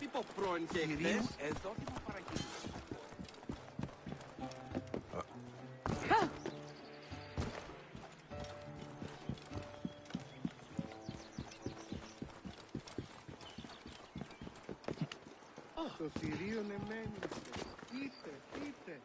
τύπο πρώην και χτες. Εδώ τι μου παραγγείλεις. Το θηρίο εμένει. Πείτε.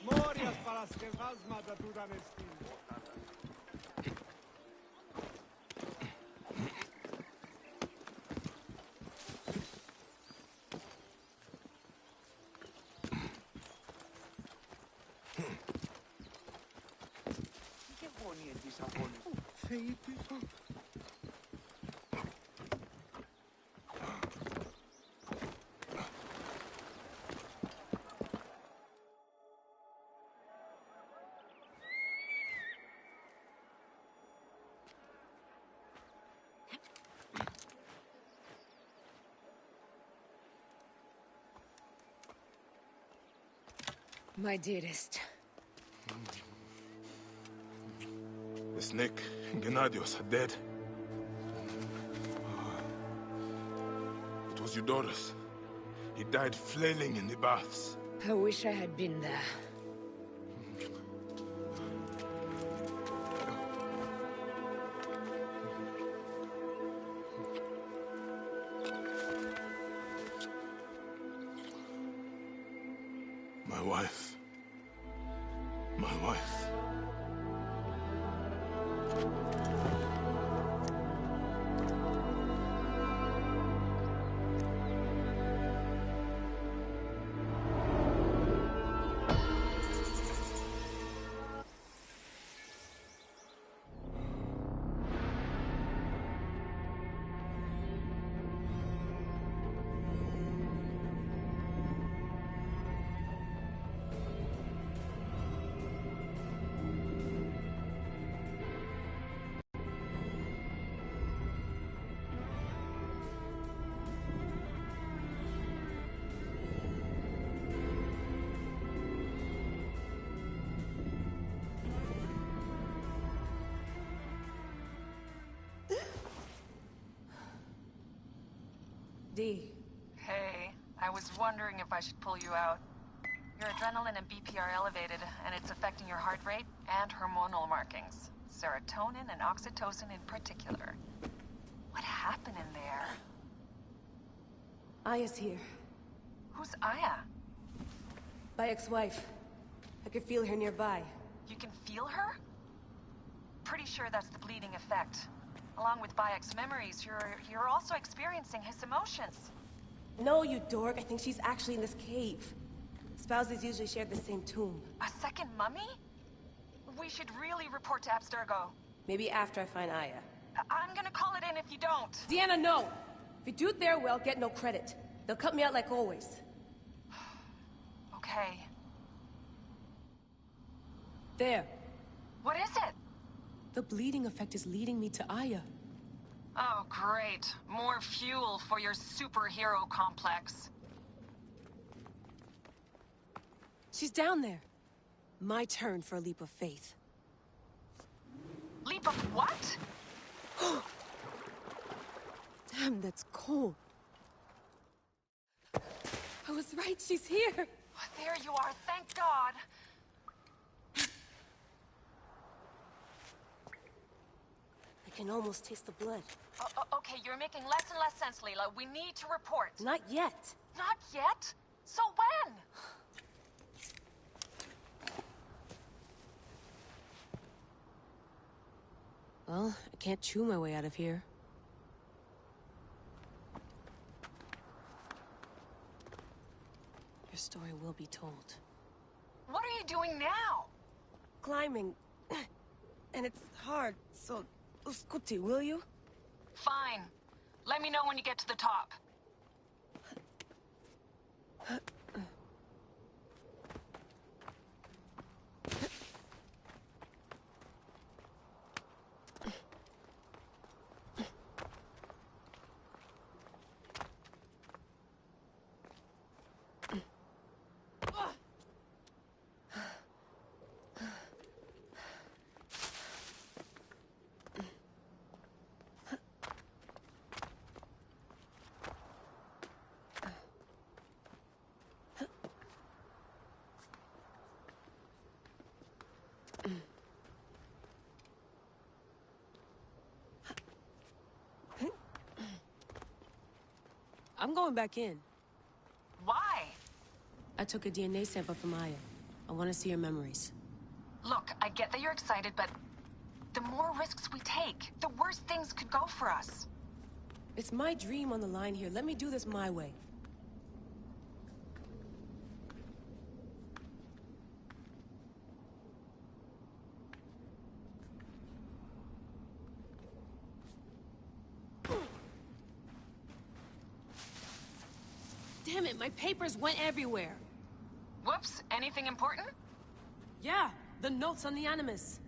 Μόριας παρασκευάσματα του ήταν εστί. Τι γεγονία της αγώνης. Θεήτη. My dearest. The snake, Gennadios, are dead. It was Eudorus. He died flailing in the baths. I wish I had been there. My wife. My wife. Dee. Hey, I was wondering if I should pull you out. Your adrenaline and BP are elevated, and it's affecting your heart rate and hormonal markings. Serotonin and oxytocin in particular. What happened in there? Aya's here. Who's Aya? My ex-wife. I could feel her nearby. You can feel her? Pretty sure that's the bleeding effect. Along with Bayek's memories, you're also experiencing his emotions. No, you dork. I think she's actually in this cave. Spouses usually share the same tomb. A second mummy? We should really report to Abstergo. Maybe after I find Aya. I'm gonna call it in if you don't. Deanna, no! If you do it there, well, get no credit. They'll cut me out like always. Okay. There. What is it? The bleeding effect is leading me to Aya. Oh, great. More fuel for your superhero complex. She's down there. My turn for a leap of faith. Leap of what? Damn, that's cold. I was right, she's here. Oh, there you are, thank God. I can almost taste the blood. Okay, you're making less and less sense, Leela. We need to report. Not yet. Not yet? So when? Well, I can't chew my way out of here. Your story will be told. What are you doing now? Climbing. And it's hard, so... Scuti, will you? Fine. Let me know when you get to the top. I'm going back in. Why? I took a DNA sample from Aya. I want to see her memories. Look, I get that you're excited, but the more risks we take, the worse things could go for us. It's my dream on the line here. Let me do this my way. Damn it, my papers went everywhere. Whoops, anything important? Yeah, the notes on the Animus.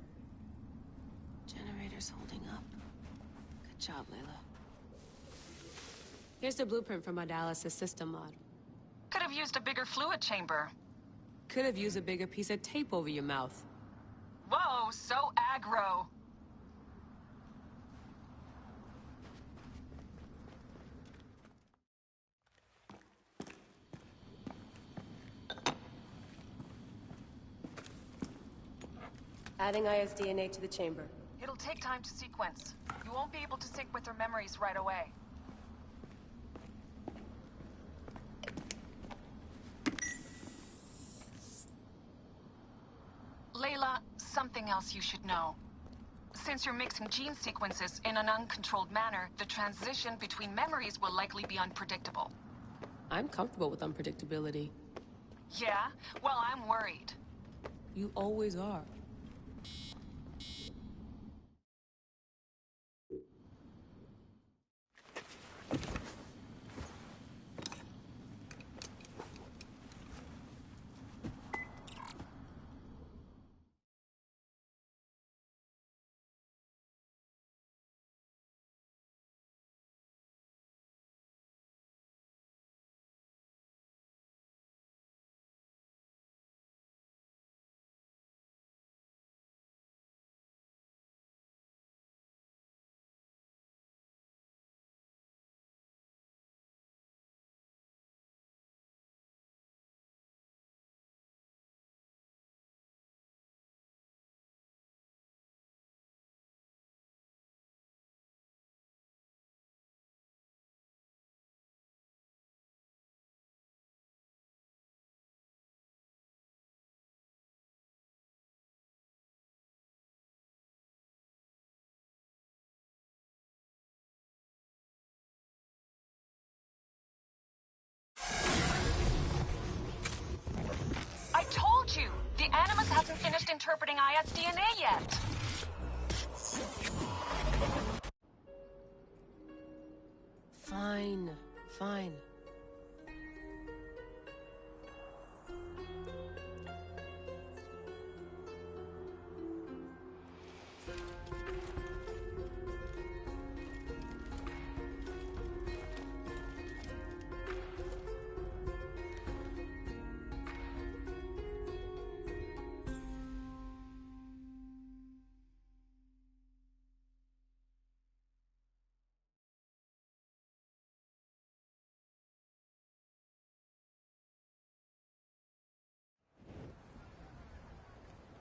Generator's holding up. Good job, Layla. Here's the blueprint for my dialysis system mod. Could have used a bigger fluid chamber. Could have used a bigger piece of tape over your mouth. Whoa, so aggro. Adding Aya's DNA to the chamber. It'll take time to sequence. You won't be able to sync with her memories right away. Layla, something else you should know. Since you're mixing gene sequences in an uncontrolled manner, the transition between memories will likely be unpredictable. I'm comfortable with unpredictability. Yeah? Well, I'm worried. You always are. I told you! The Animus hasn't finished interpreting Aya's DNA yet! Fine, fine.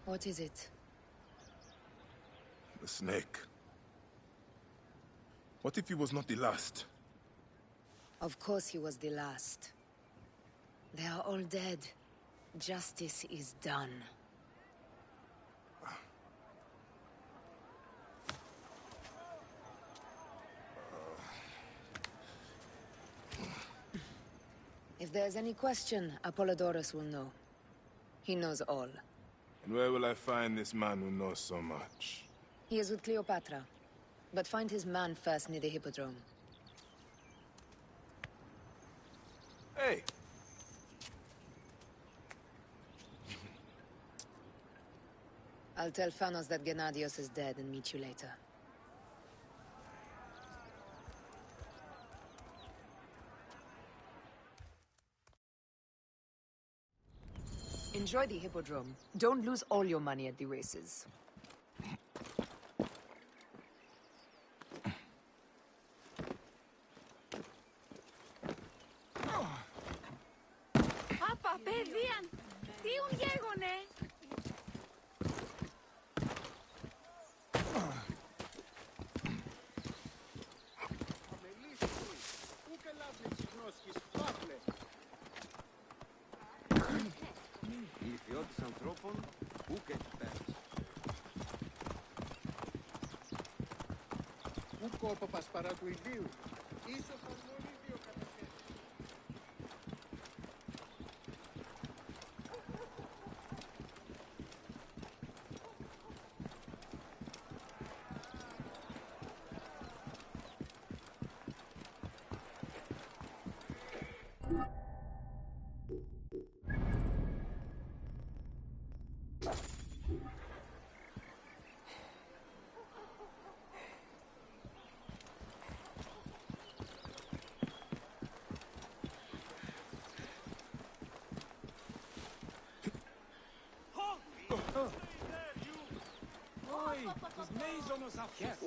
What is it? The snake. What if he was not the last? Of course he was the last. They are all dead. Justice is done. If there's any question, Apollodorus will know. He knows all. And where will I find this man who knows so much? He is with Cleopatra. But find his man first near the Hippodrome. Hey! I'll tell Phanos that Gennadios is dead and meet you later. Enjoy the Hippodrome. Don't lose all your money at the races. Πάπα, παιδίαν! Τι ουν γέγονε! Αμελής, πού και λάβει συχνός ανθρώπων, ου και πέρας. Ούκο ο Παπασπαρά του Ιδίου. Ίσως αρμονίδιο κατασχέσεις.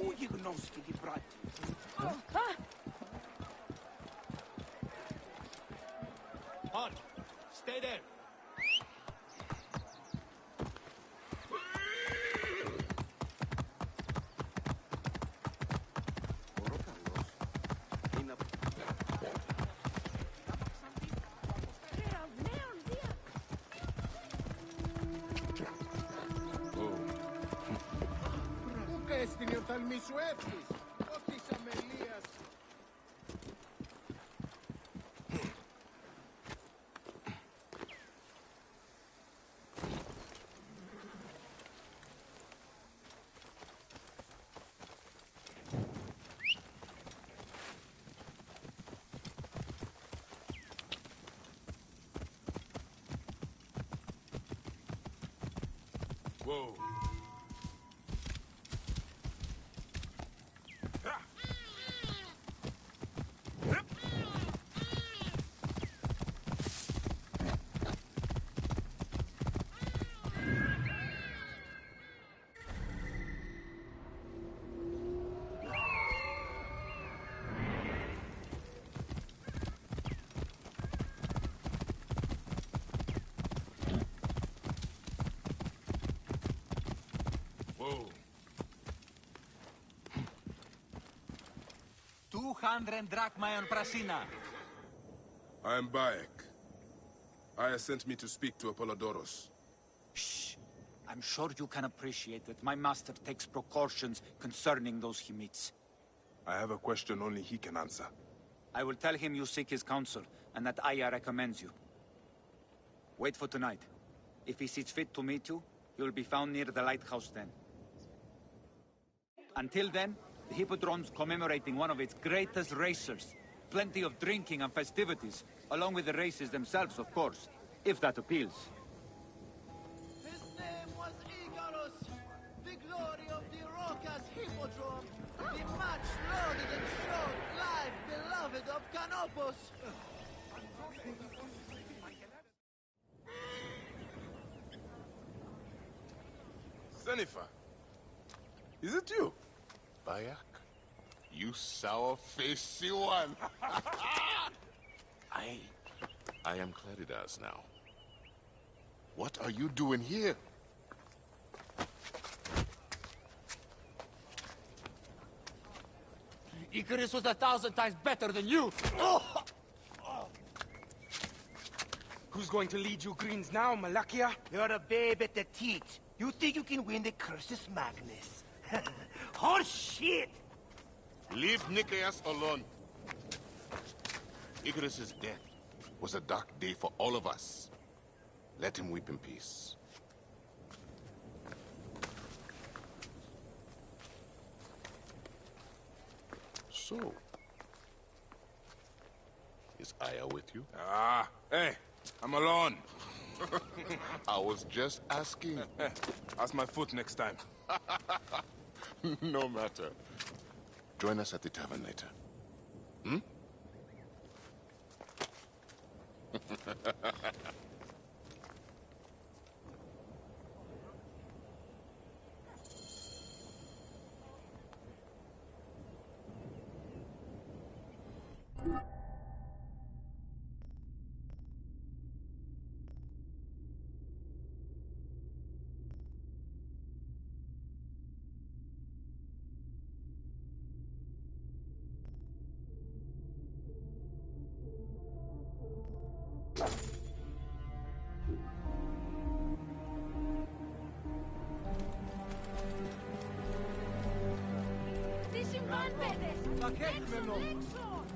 Ού γιγνώσκει την πράτη. Halt! Stay there! Μπορώ καλώς. Είναι από... Ούκα έστεινε ο θαλμής σου εύθυς. Ως της αμελίας. Whoa. Whoa. 200 drachma on Prasina. I am Bayek. Aya sent me to speak to Apollodoros. Shh. I'm sure you can appreciate that my master takes precautions concerning those he meets. I have a question only he can answer. I will tell him you seek his counsel, and that Aya recommends you. Wait for tonight. If he sees fit to meet you, he will be found near the lighthouse then. Until then, the Hippodrome's commemorating one of its greatest racers. Plenty of drinking and festivities, along with the races themselves, of course, if that appeals. His name was Icarus, the glory of the Rocas Hippodrome, the much lauded and short life beloved of Canopus. Sennifer, is it you? Bayek? You sour-faced one! I am Claridas now. What are you doing here? Icarus was 1,000 times better than you! Who's going to lead you Greens now, Malakia? You're a babe at the teat. You think you can win the Cursus Magnus? Horse shit! Leave Nicaeus alone. Icarus's death was a dark day for all of us. Let him weep in peace. So, is Aya with you? Ah, hey, I'm alone. I was just asking. Ask my foot next time. No matter. Join us at the tavern later. Hmm? Πακέτμενο.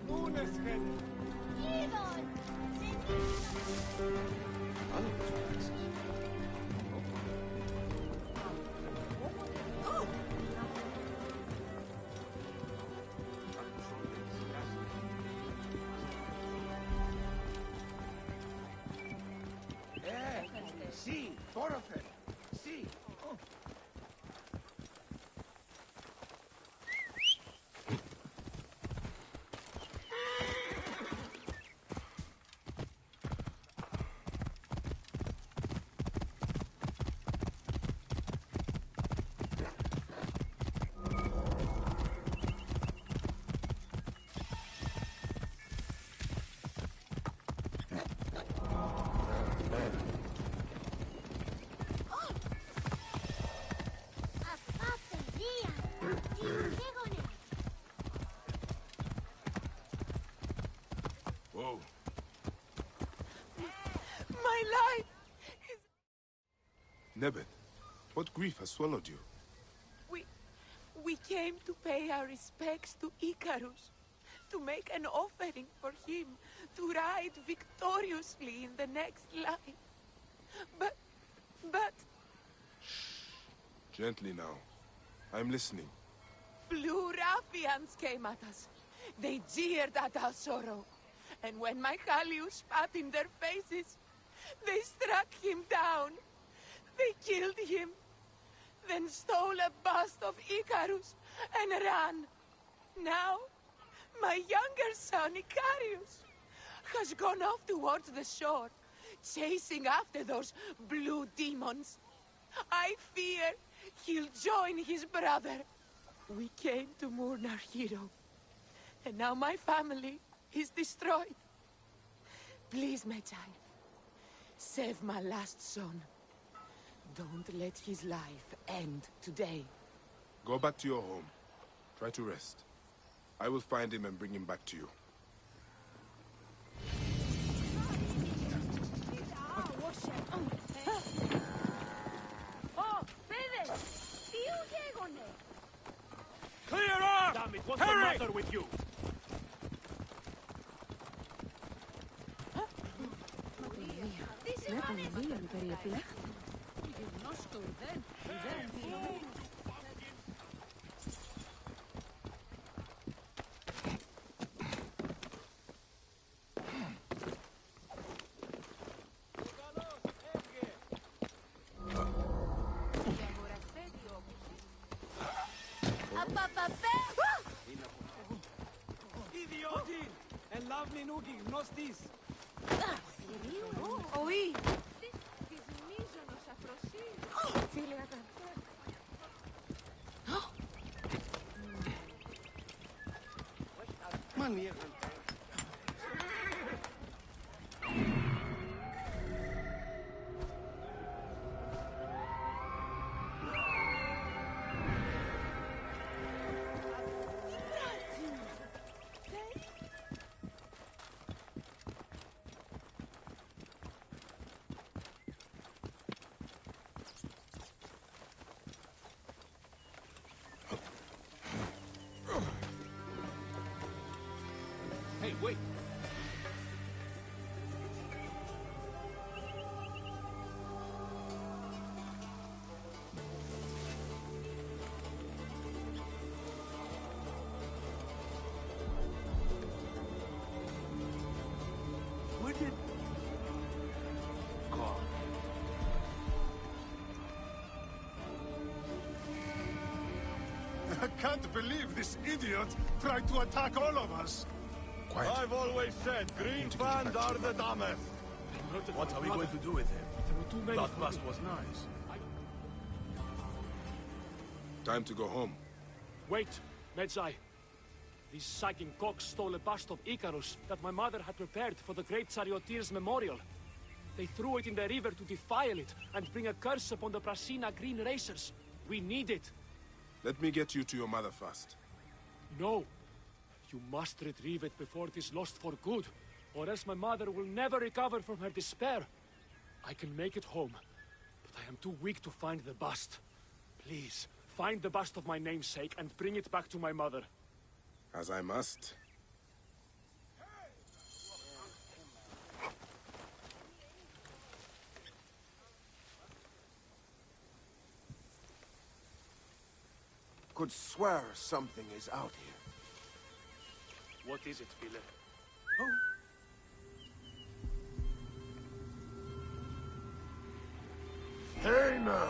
Νούνε σχέδι. Sì, Borofe. Sì. Whoa. My life! Nebeth, what grief has swallowed you? We came to pay our respects to Icarus, to make an offering for him, to ride victoriously in the next life. But... Gently now. I'm listening. Blue ruffians came at us. They jeered at our sorrow. And when Michaelius spat in their faces, they struck him down. They killed him. Then stole a bust of Icarus and ran. Now, my younger son, Icarius, has gone off towards the shore, chasing after those blue demons. I fear he'll join his brother. We came to mourn our hero, and now my family is destroyed. Please, Medjay, save my last son. Don't let his life end today. Go back to your home. Try to rest. I will find him and bring him back to you. Clear up! Damn it, what's the matter with you? Idiotin! Ελάβνη νούκι, γνώστης. Oui. Μανία. Hey, wait! Where did... God. I can't believe this idiot tried to attack all of us. Quiet. I've always said green fans are the dumbest. What are we going to do with him? That bust was nice. Time to go home. Wait, Medjay. These sagging cocks stole a bust of Icarus that my mother had prepared for the great charioteer's memorial. They threw it in the river to defile it and bring a curse upon the Brasina Green Racers. We need it. Let me get you to your mother first. No. You must retrieve it before it is lost for good, or else my mother will never recover from her despair. I can make it home, but I am too weak to find the bust. Please, find the bust of my namesake and bring it back to my mother. As I must. Could swear something is out here. What is it, Philip? Hey now!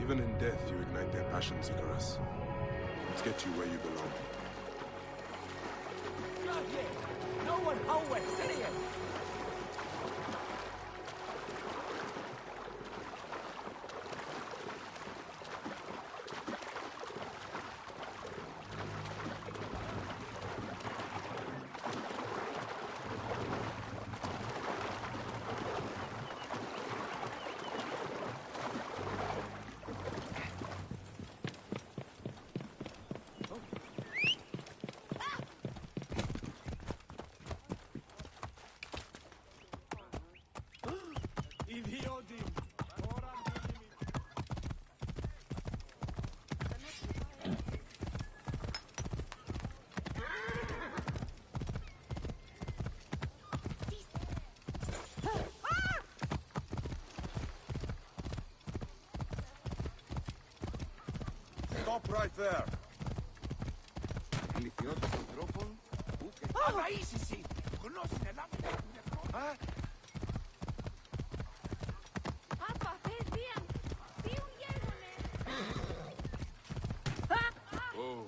Even in death, you ignite their passions, Icarus. Let's get you where you belong. No one howard, Syrian! Stop right there! Oh.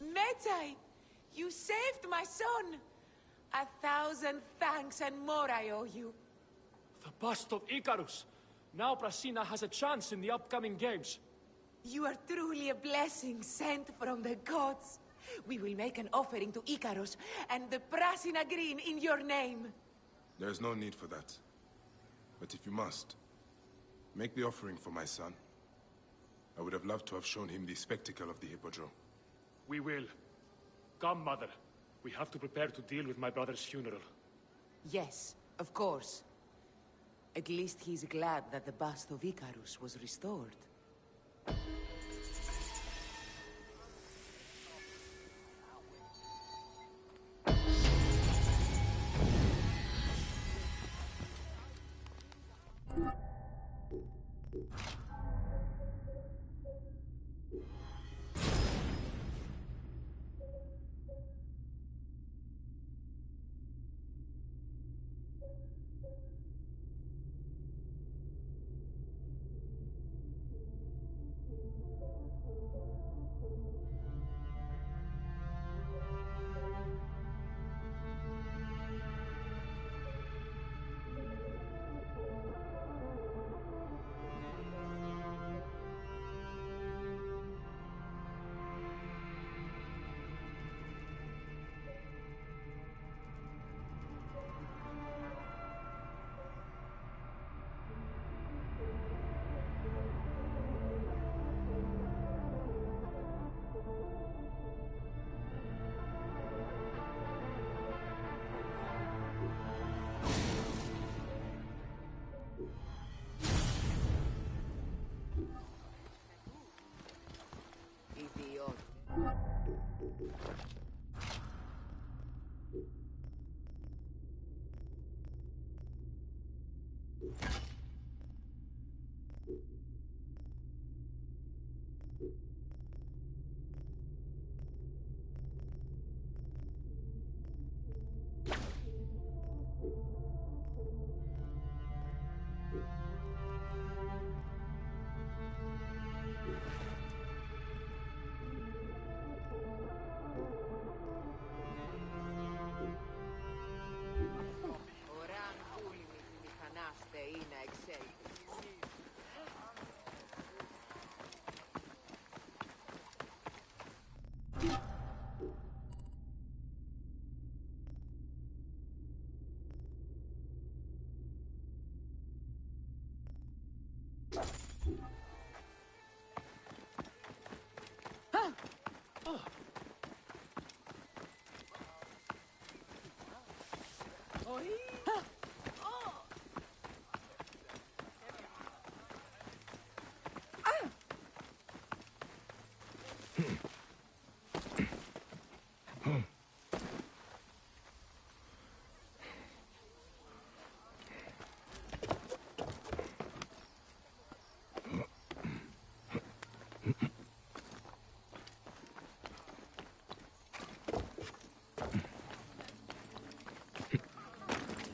Medjay, you saved my son! 1,000 thanks and more I owe you. The bust of Icarus! Now Prasina has a chance in the upcoming games. You are truly a blessing sent from the gods. We will make an offering to Icarus and the Prasina Green in your name. There is no need for that. But if you must, make the offering for my son. I would have loved to have shown him the spectacle of the Hippodrome. We will. Come, Mother. We have to prepare to deal with my brother's funeral. Yes, of course. At least he's glad that the bust of Icarus was restored.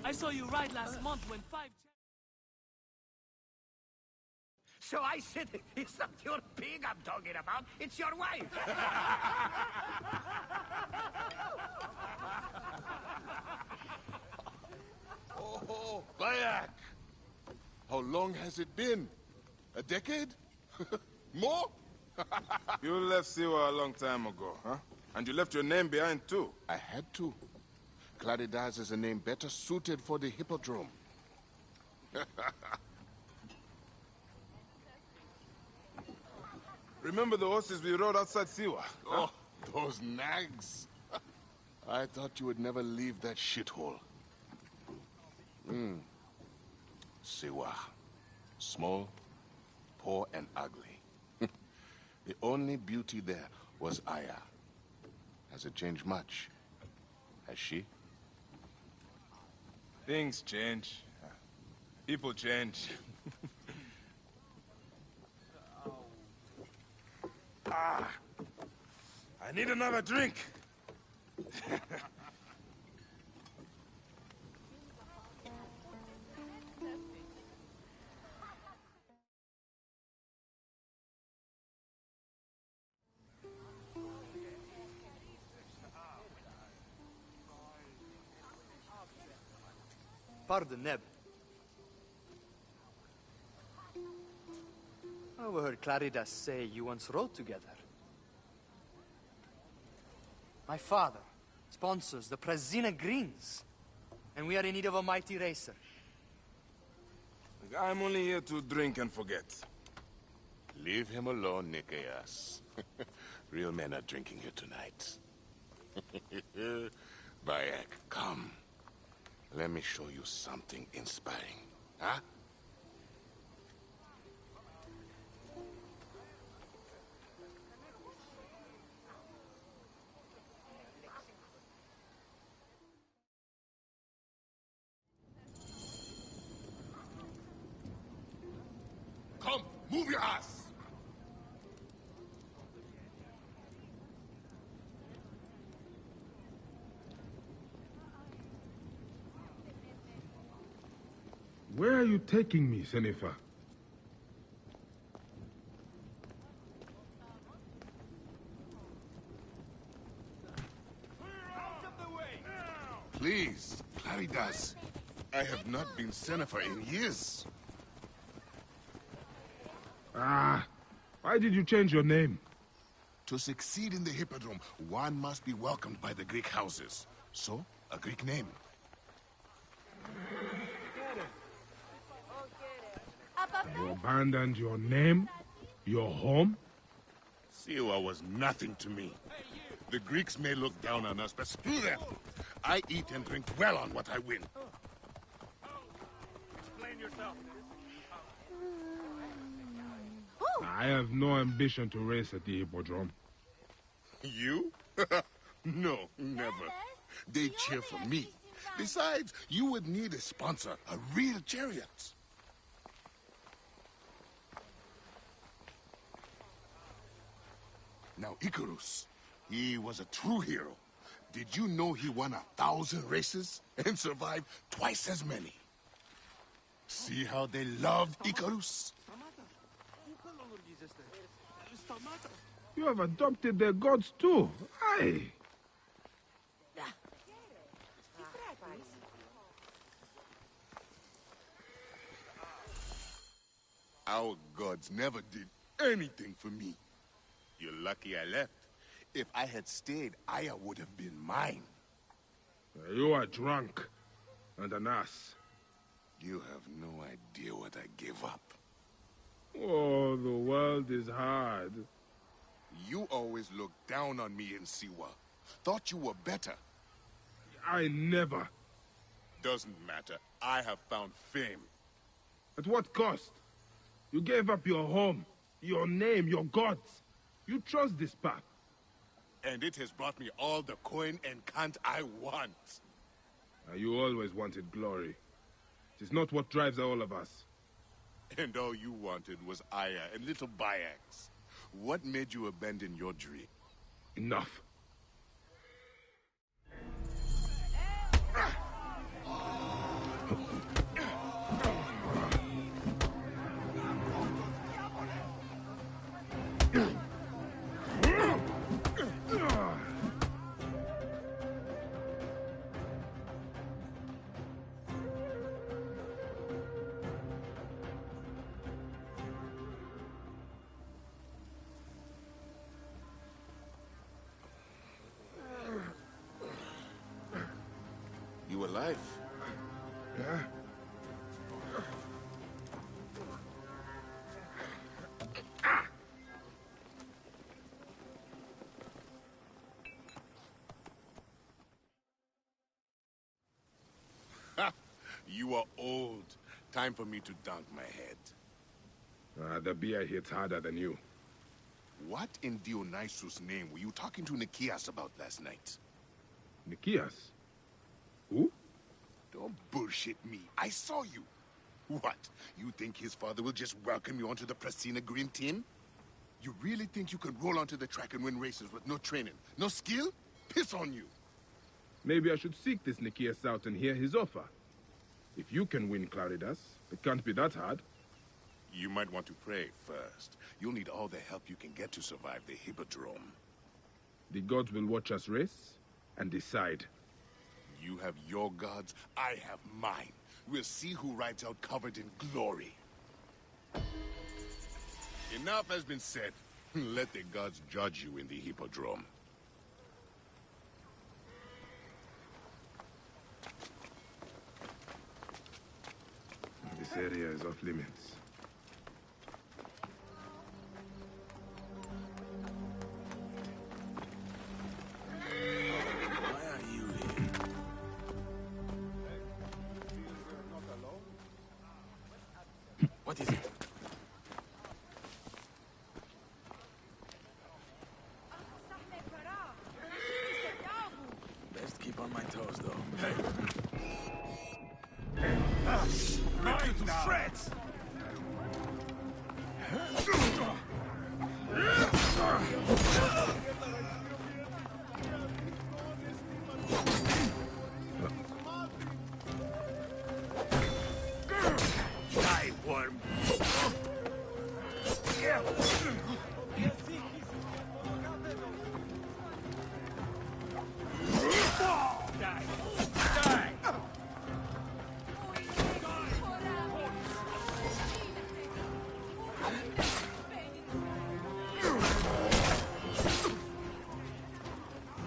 I saw you ride last month when 5... So I said, it's not your pig I'm talking about, it's your wife. Oh, Bayek! How long has it been? A decade? More? You left Siwa a long time ago, huh? And you left your name behind, too. I had to. Claridaz is a name better suited for the Hippodrome. Remember the horses we rode outside Siwa? Huh? Oh, those nags. I thought you would never leave that shithole. Siwa. Small, poor, and ugly. The only beauty there was Aya. Has it changed much? Has she? Things change. People change. I need another drink. Pardon, Neb. I overheard Claridas say you once rode together. My father sponsors the Prasina Greens, and we are in need of a mighty racer. I'm only here to drink and forget. Leave him alone, Nikias. Real men are drinking here tonight. Bayek, come. Let me show you something inspiring, huh? Come, move your ass! Where are you taking me, Sennefer? Please, Claridas. I have not been Sennefer in years. Why did you change your name? To succeed in the Hippodrome, one must be welcomed by the Greek houses. So, a Greek name. You abandoned your name? Your home? Siwa was nothing to me. The Greeks may look down on us, but screw them. I eat and drink well on what I win. Explain yourself. I have no ambition to race at the Hippodrome. You? No, never. They cheer for me. Besides, you would need a sponsor, a real chariot. Now, Icarus, he was a true hero. Did you know he won 1,000 races and survived twice as many? See how they loved Icarus? You have adopted their gods too. Aye. Our gods never did anything for me. You're lucky I left. If I had stayed, Aya would have been mine. You are drunk and an ass. You have no idea what I gave up. Oh, the world is hard. You always looked down on me in Siwa. Thought you were better. I never. Doesn't matter. I have found fame. At what cost? You gave up your home, your name, your gods. You chose this path. And it has brought me all the coin and cant I want. You always wanted glory. It is not what drives all of us. And all you wanted was Aya and little Bayax. What made you abandon your dream? Enough. You alive? Yeah? You are old. Time for me to dunk my head. The beer hits harder than you. What in Dionysus' name were you talking to Nikias about last night? Nikias? Who? Don't bullshit me. I saw you. What? You think his father will just welcome you onto the Prasina Green team? You really think you can roll onto the track and win races with no training, no skill? Piss on you. Maybe I should seek this Nikias out and hear his offer. If you can win Claridas, it can't be that hard. You might want to pray first. You'll need all the help you can get to survive the Hippodrome. The gods will watch us race and decide. You have your gods, I have mine. We'll see who rides out covered in glory. Enough has been said. Let the gods judge you in the Hippodrome. This area is off limits. Why are you here? What is it? Best keep on my toes, though. Hey! Rip you to shreds! Die, worm! Die! Die!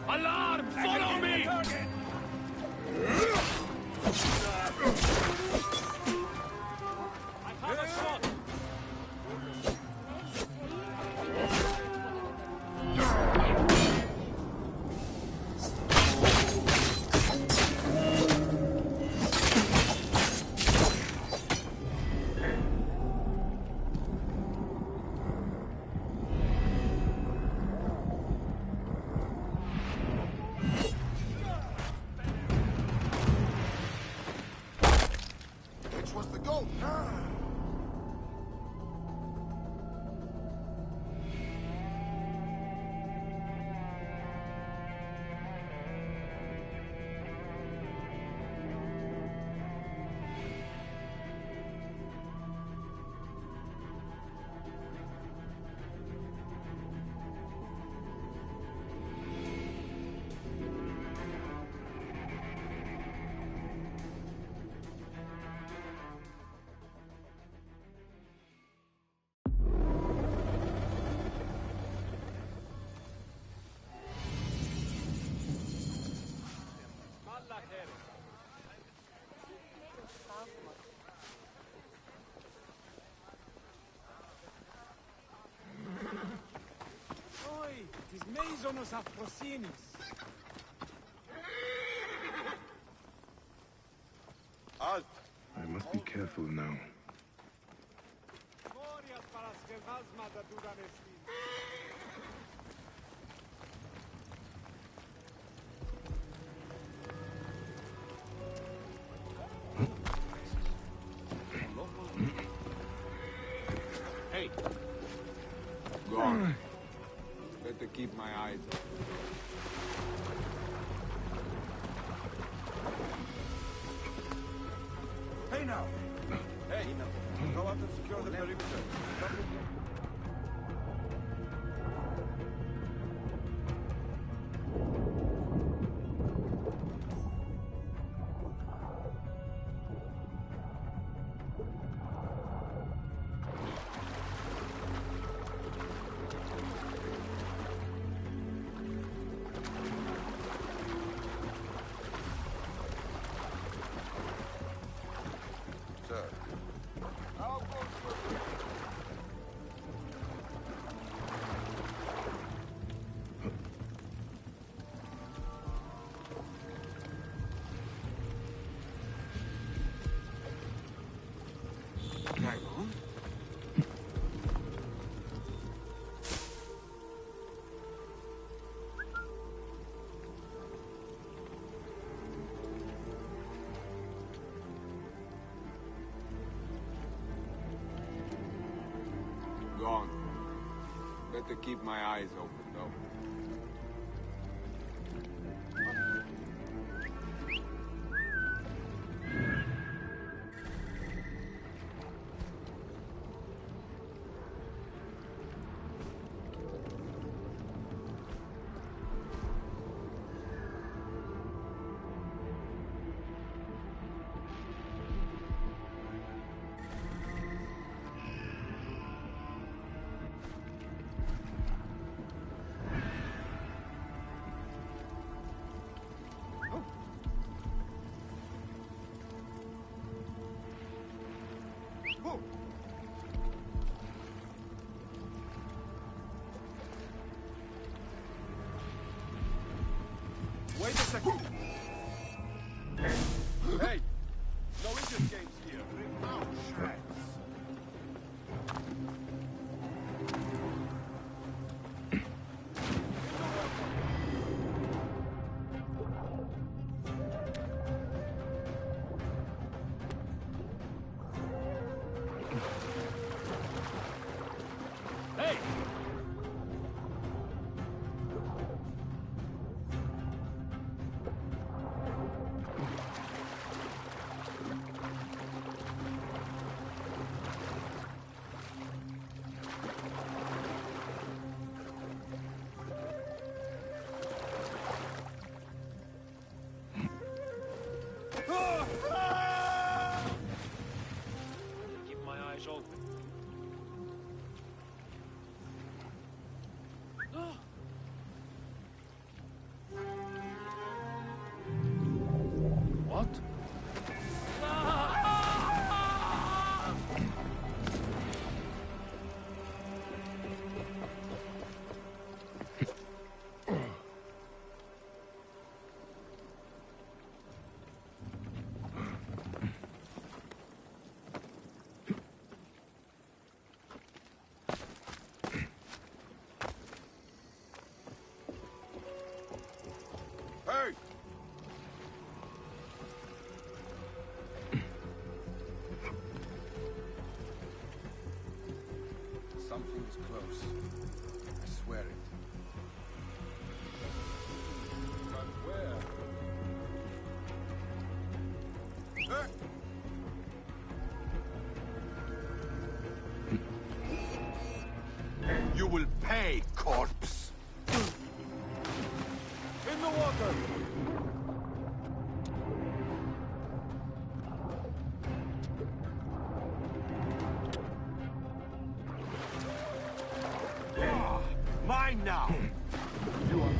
Alarm! Follow me! I have a shot! Which was the goal? Mesonos Afrosinis. Halt! I must be careful now. Hey! Go on. Better keep my eyes open. Hey now! Hey! Go out and secure the perimeter. Sir. Gone. Better keep my eyes open, though. Wait a second! Hey! No Indian games here. Rip out shreds. Hey! Keep my eyes open. What? Hey! Something's close. I swear it. But where? Hey! You will pay, corpse! In the water! Mine now! You are...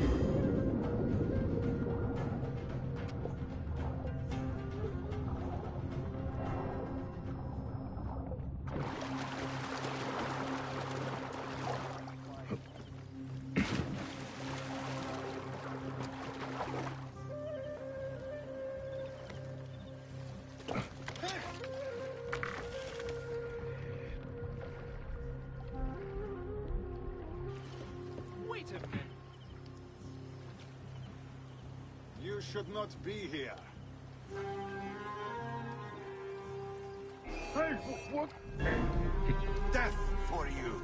native men. You should not be here. Hey, what? Death for you.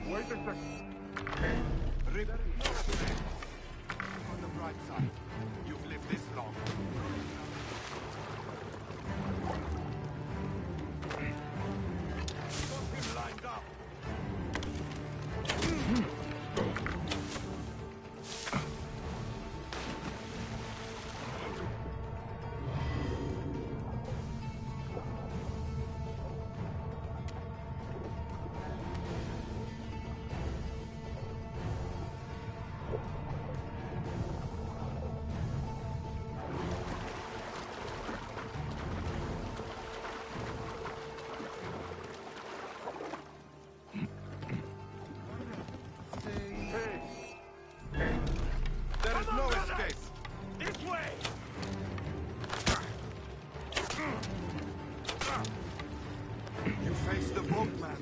Wait a second. On the bright side, you've lived this long. Got him lined up. There is no escape. This way! You face the boatman.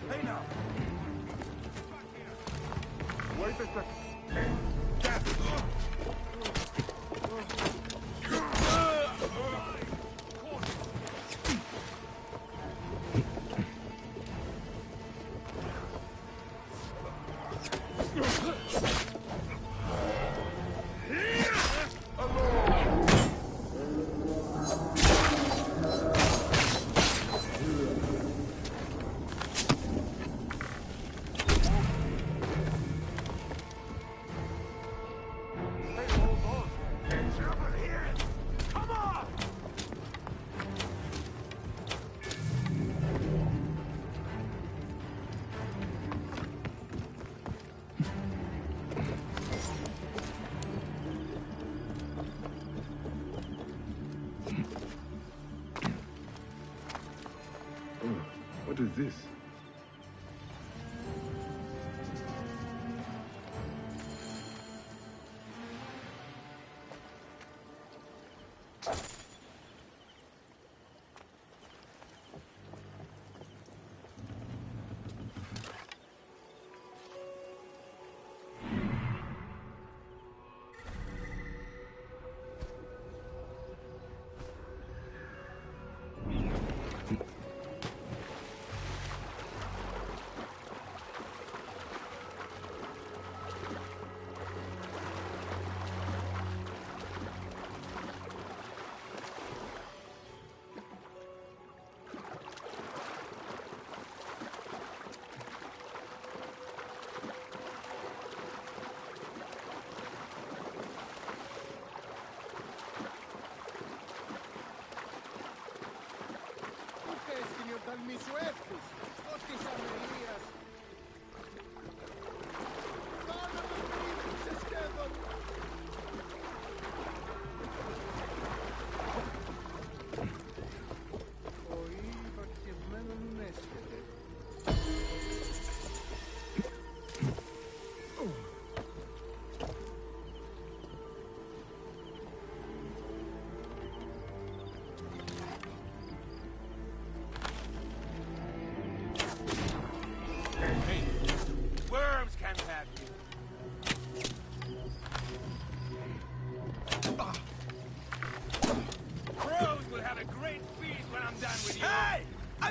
Hey now! Wait a second. What is this?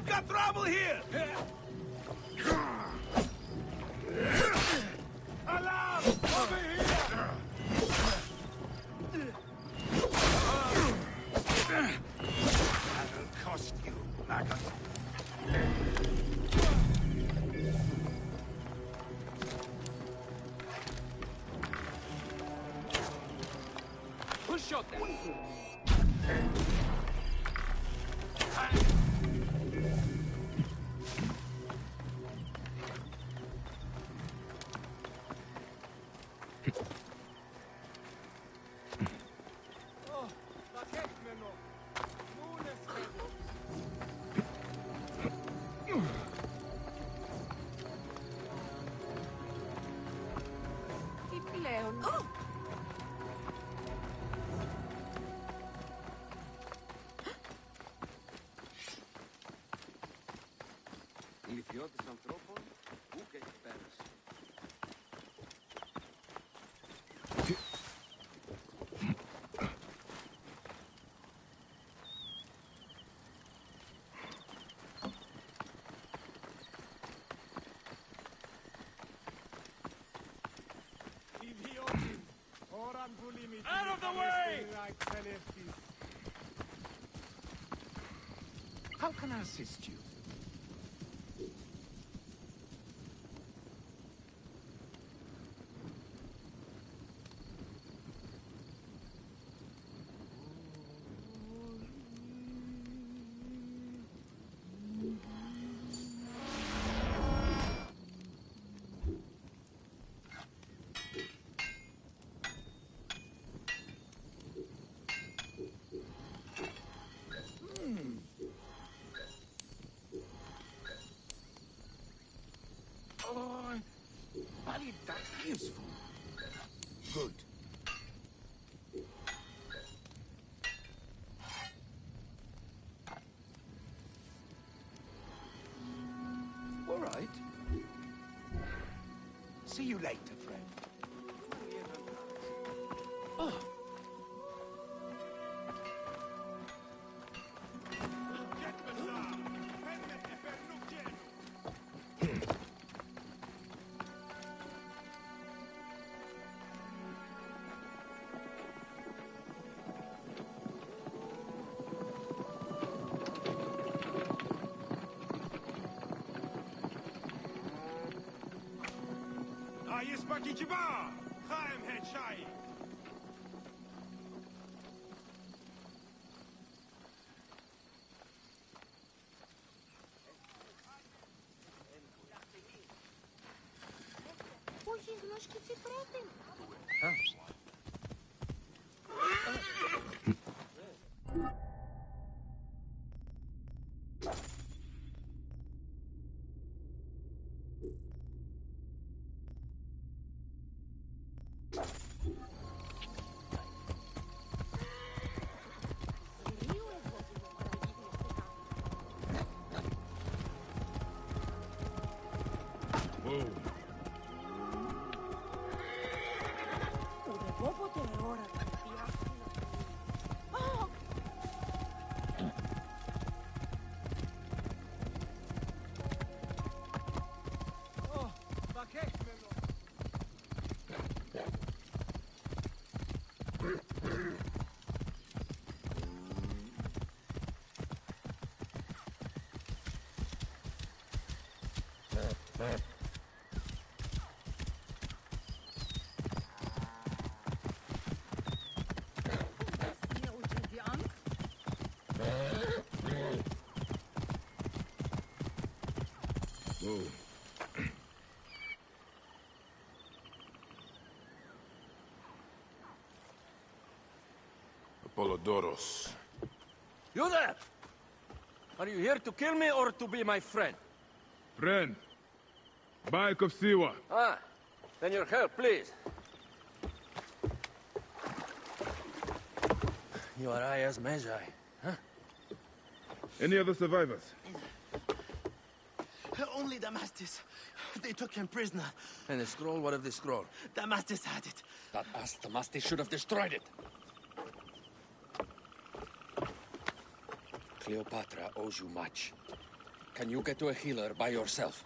got trouble here! Alarm! Over here! That'll cost you, maggot. Who shot them? Ηλικιώτης ανθρώπων, πού και έχει πέρασει. Out of the way! How can I assist you? Oh, buddy, that's useful. Good. All right. See you later, friend. Oh. Yisbaki Kibar! Chaim Hedshai! Apollodorus. You there! Are you here to kill me or to be my friend? Friend. Bike of Siwa. Ah, then your help, please. You are Aya's Magi, huh? Any other survivors? Only Damastis. They took him prisoner. And the scroll? What of the scroll? Damastis had it. That ass Damastis should have destroyed it. Cleopatra owes you much. Can you get to a healer by yourself?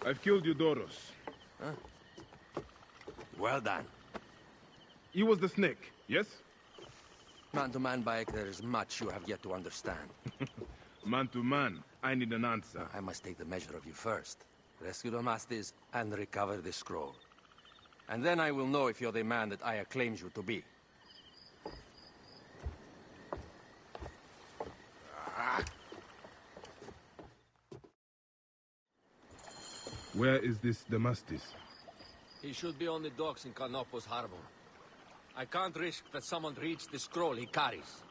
I've killed Eudoros. Huh? Well done. He was the snake, yes? Man to man, Bayek, there is much you have yet to understand. Man to man, I need an answer. I must take the measure of you first. Rescue the Masters and recover the scroll. And then I will know if you're the man that Aya claims you to be. Where is this Damastis? He should be on the docks in Canopus Harbor. I can't risk that someone reads the scroll he carries.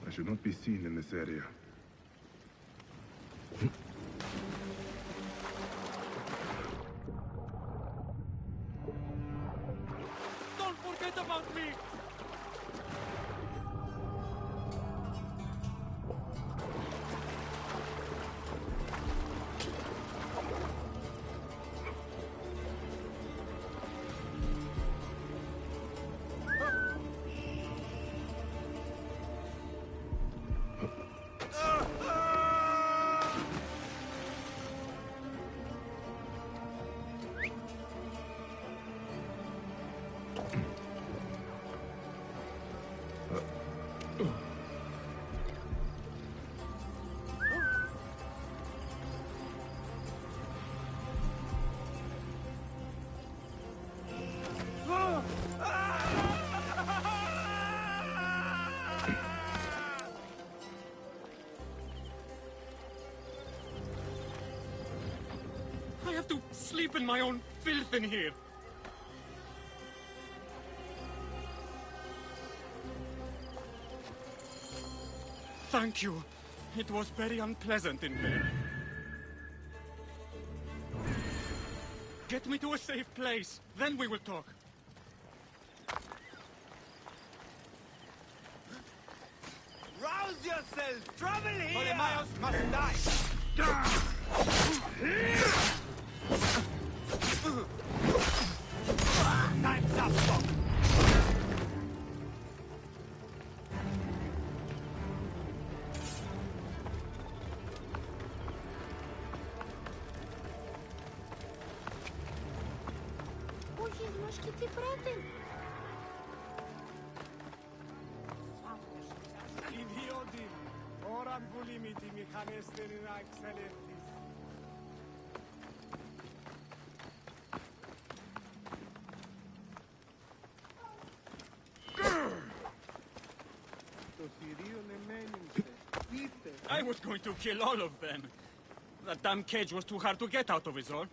I should not be seen in this area. Don't forget about me! I have to sleep in my own filth in here. Thank you. It was very unpleasant in there. Get me to a safe place, then we will talk. Rouse yourself! Trouble here! Ptolemaios must die! Time's up, Bob! Idiotin, oran volimiti mi canesteri na excellentis. I was going to kill all of them. That damn cage was too hard to get out of, is all.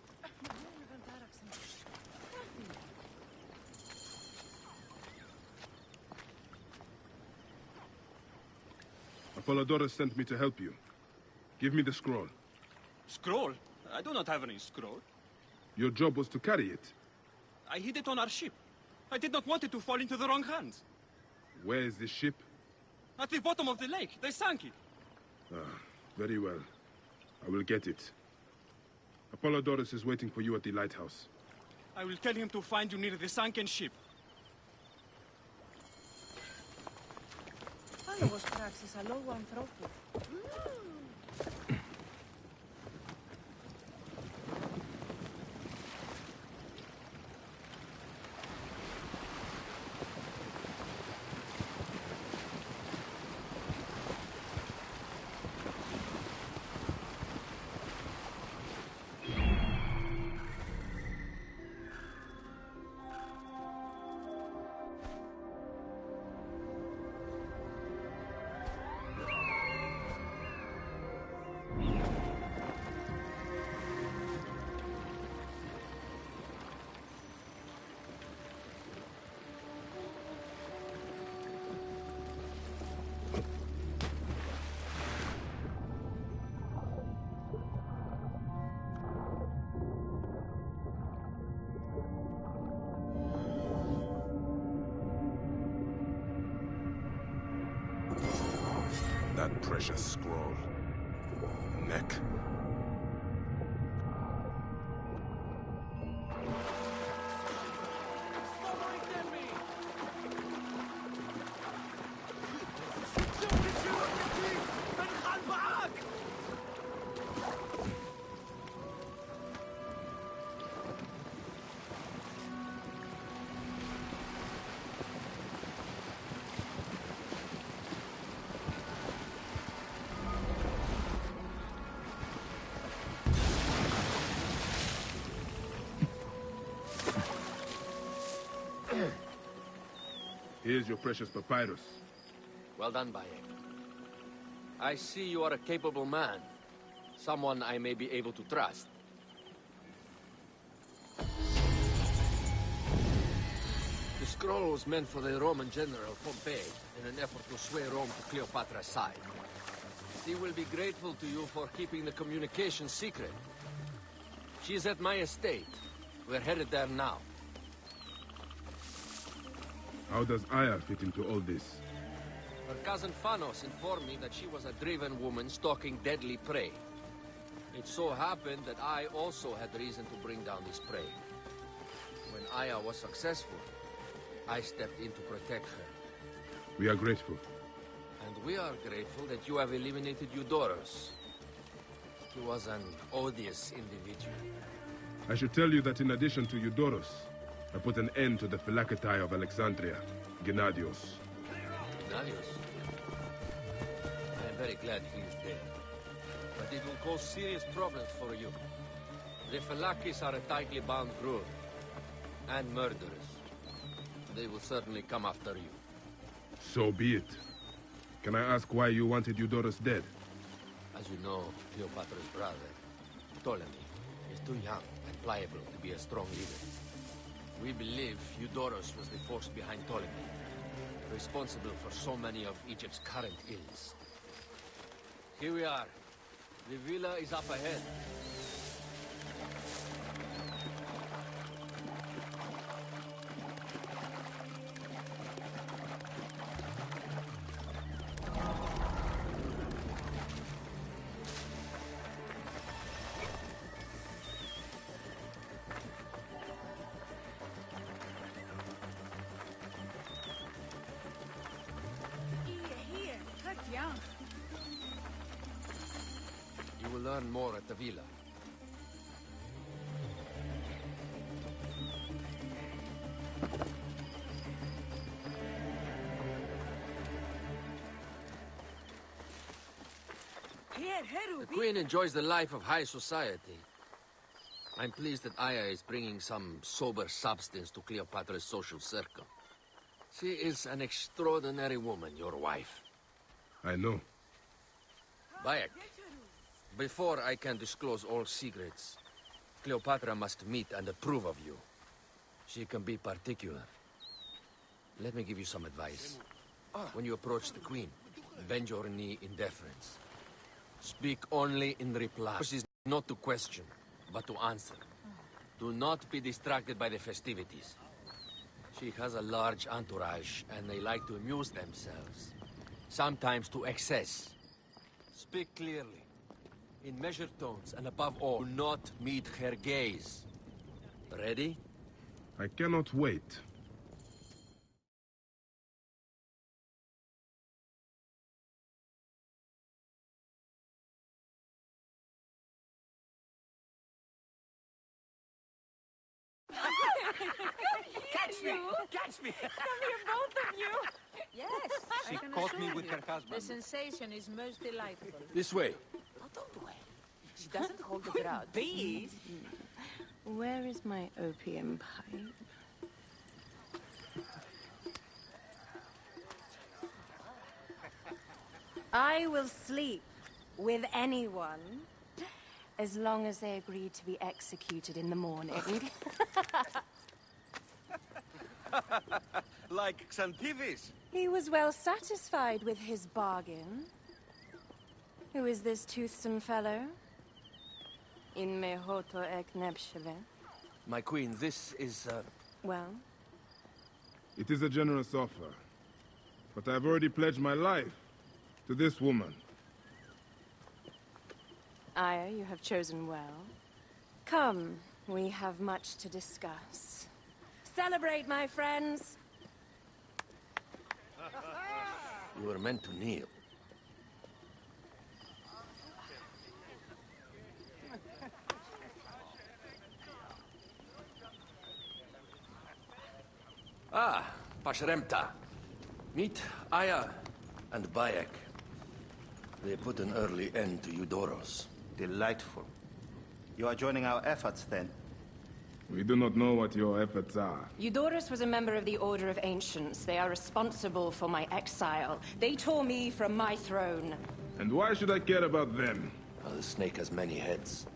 Apollodorus sent me to help you. Give me the scroll. Scroll? I do not have any scroll. Your job was to carry it. I hid it on our ship. I did not want it to fall into the wrong hands. Where is this ship? At the bottom of the lake. They sank it. Ah, very well. I will get it. Apollodorus is waiting for you at the lighthouse. I will tell him to find you near the sunken ship. Άνομος πράξης αλόγου ανθρώπου. precious scroll. Neck. Here's your precious papyrus. Well done, Bayek. I see you are a capable man. Someone I may be able to trust. The scroll was meant for the Roman general Pompey in an effort to sway Rome to Cleopatra's side. She will be grateful to you for keeping the communication secret. She is at my estate. We're headed there now. How does Aya fit into all this? Her cousin Phanos informed me that she was a driven woman stalking deadly prey. It so happened that I also had reason to bring down this prey. When Aya was successful, I stepped in to protect her. We are grateful. And we are grateful that you have eliminated Eudorus. He was an odious individual. I should tell you that in addition to Eudorus, I put an end to the Phylakitai of Alexandria, Gennadios. Gennadios? I am very glad he is dead. But it will cause serious problems for you. The Phylakis are a tightly bound group, and murderers. They will certainly come after you. So be it. Can I ask why you wanted Eudorus dead? As you know, Cleopatra's brother, Ptolemy, is too young and pliable to be a strong leader. We believe Eudorus was the force behind Ptolemy, responsible for so many of Egypt's current ills. Here we are. The villa is up ahead. You will learn more at the villa. The Queen enjoys the life of high society. I'm pleased that Aya is bringing some sober substance to Cleopatra's social circle. She is an extraordinary woman, your wife. I know. Bayek, before I can disclose all secrets, Cleopatra must meet and approve of you. She can be particular. Let me give you some advice. When you approach the Queen, bend your knee in deference. Speak only in reply. She is not to question, but to answer. Do not be distracted by the festivities. She has a large entourage, and they like to amuse themselves. Sometimes to excess. Speak clearly, in measured tones, and above all, do not meet her gaze. Ready? I cannot wait. Catch me! Catch me! Come here, both of you. Yes, She I can caught assure me with you. her husband. The sensation is most delightful. This way. Oh, don't worry. She doesn't hold a grudge. Bees? Where is my opium pipe? I will sleep with anyone as long as they agree to be executed in the morning. Like Xantivis. He was well satisfied with his bargain. Who is this toothsome fellow? In mehoto ek nebsheve. My queen, this is, Well? It is a generous offer. But I've already pledged my life to this woman. Aya, you have chosen well. Come, we have much to discuss. Celebrate, my friends! You were meant to kneel. Ah, Pashremta. Meet Aya and Bayek. They put an early end to Eudoros. Delightful. You are joining our efforts, then? We do not know what your efforts are. Eudoros was a member of the Order of Ancients. They are responsible for my exile. They tore me from my throne. And why should I care about them? The snake has many heads.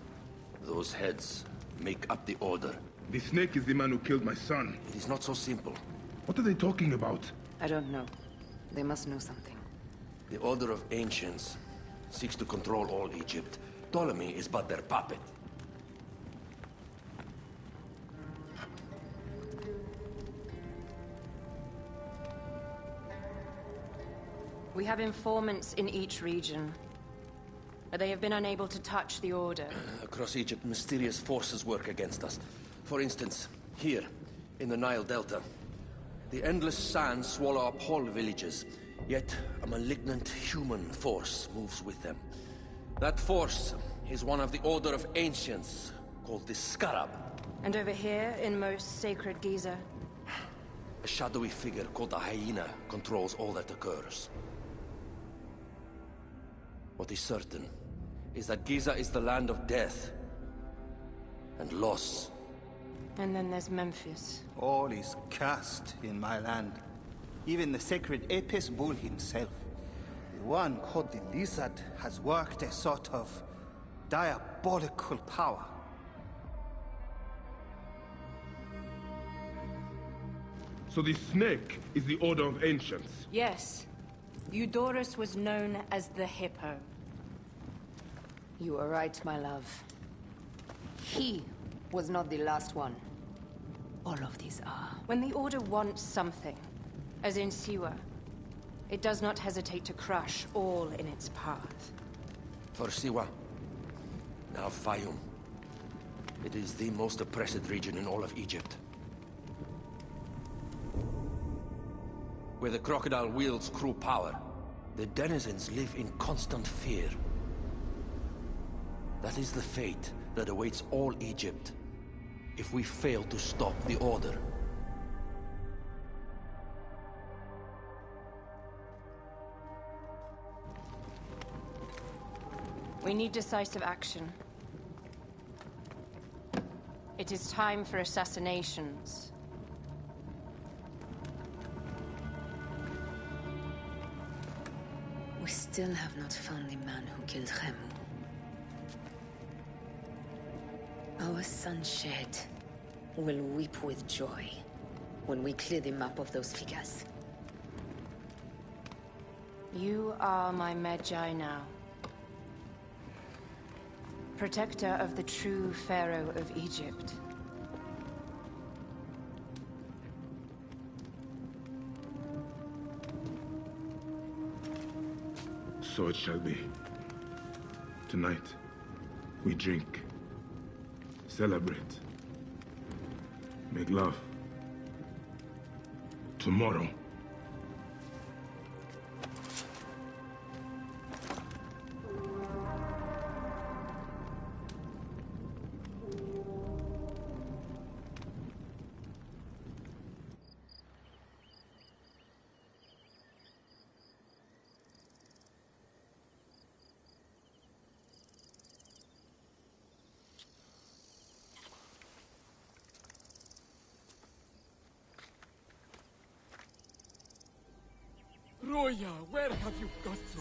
Those heads make up the Order. The snake is the man who killed my son. It is not so simple. What are they talking about? I don't know. They must know something. The Order of Ancients seeks to control all Egypt. Ptolemy is but their puppet. We have informants in each region, but they have been unable to touch the Order. Across Egypt, mysterious forces work against us. For instance, here, in the Nile Delta, the endless sands swallow up whole villages, yet a malignant human force moves with them. That force is one of the Order of Ancients, called the Scarab. And over here, in most sacred Giza? A shadowy figure called the Hyena controls all that occurs. What is certain is that Giza is the land of death and loss. And then there's Memphis. All is cursed in my land. Even the sacred Apis bull himself. The one called the Lizard has worked a sort of diabolical power. So the snake is the Order of Ancients? Yes. Eudoros was known as the Hippo. You are right, my love. He was not the last one. All of these are. When the Order wants something, as in Siwa, it does not hesitate to crush all in its path. For Siwa, now Fayum. It is the most oppressed region in all of Egypt. Where the crocodile wields cruel power, the denizens live in constant fear. That is the fate that awaits all Egypt if we fail to stop the Order. We need decisive action. It is time for assassinations. We still have not found the man who killed Khemu. Our son Shed will weep with joy when we clear the map of those figures. You are my Medjay now. Protector of the true Pharaoh of Egypt. So it shall be. Tonight, we drink, celebrate, make love. Tomorrow, Roya, where have you got to?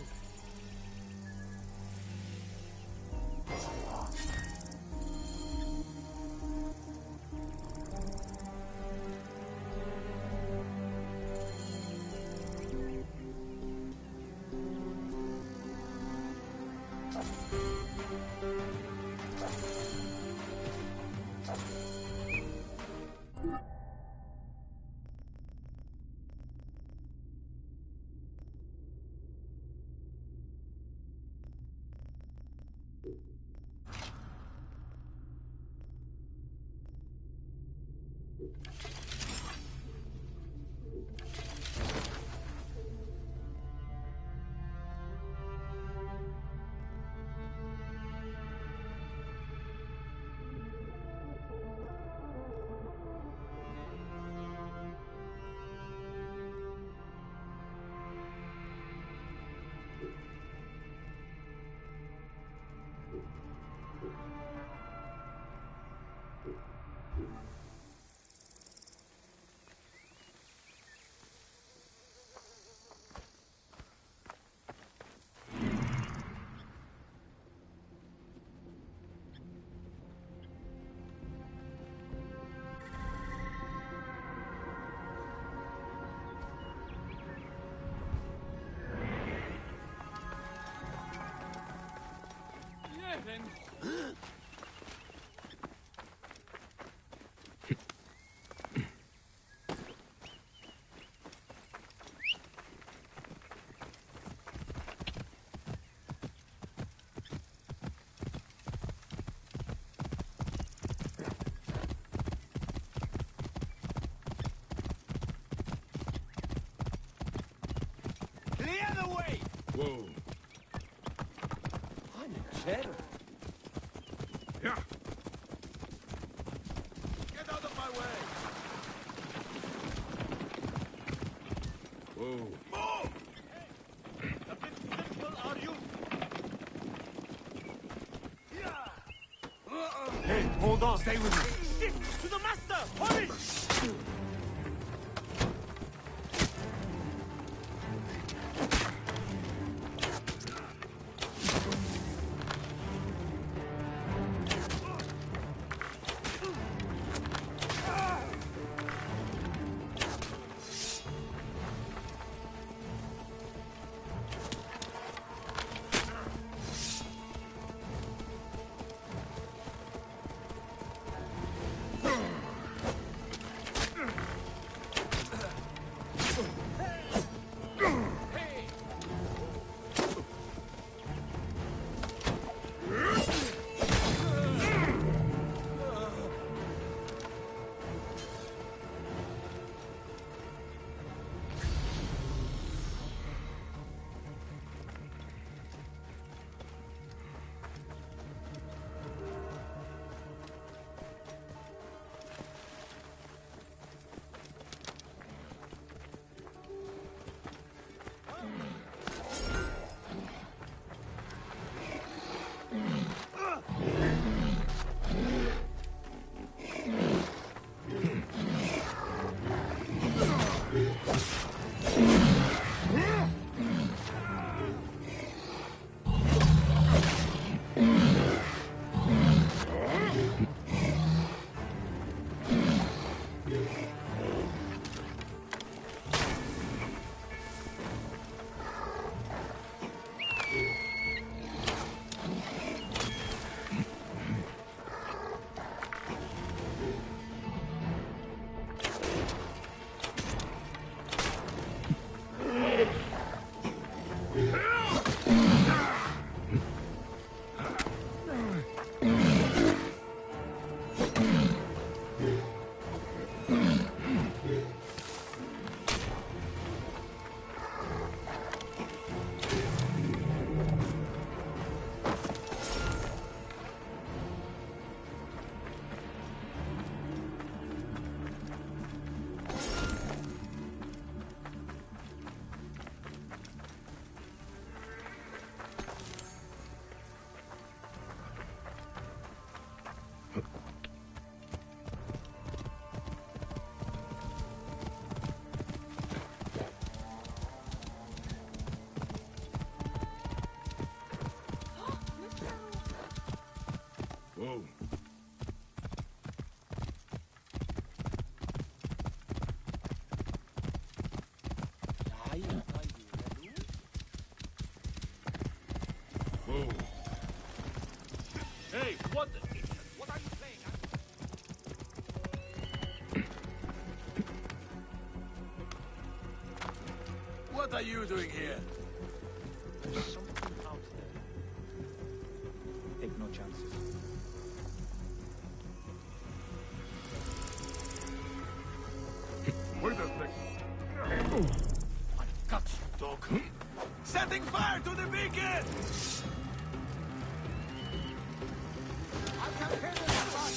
friend. Clear the way! Whoa. I'm in shadow. Yeah. Get out of my way! Whoa. Move! Hey, a bit simple, are you? Hey, hold on. Stay with me. Shift to the master! Hurry! Whoa. Whoa. Hey, what are you playing? What are you doing here? There's something out there. Take no chances. Wait a second. I got you, dog. Setting fire to the beacon! I can hear the spot.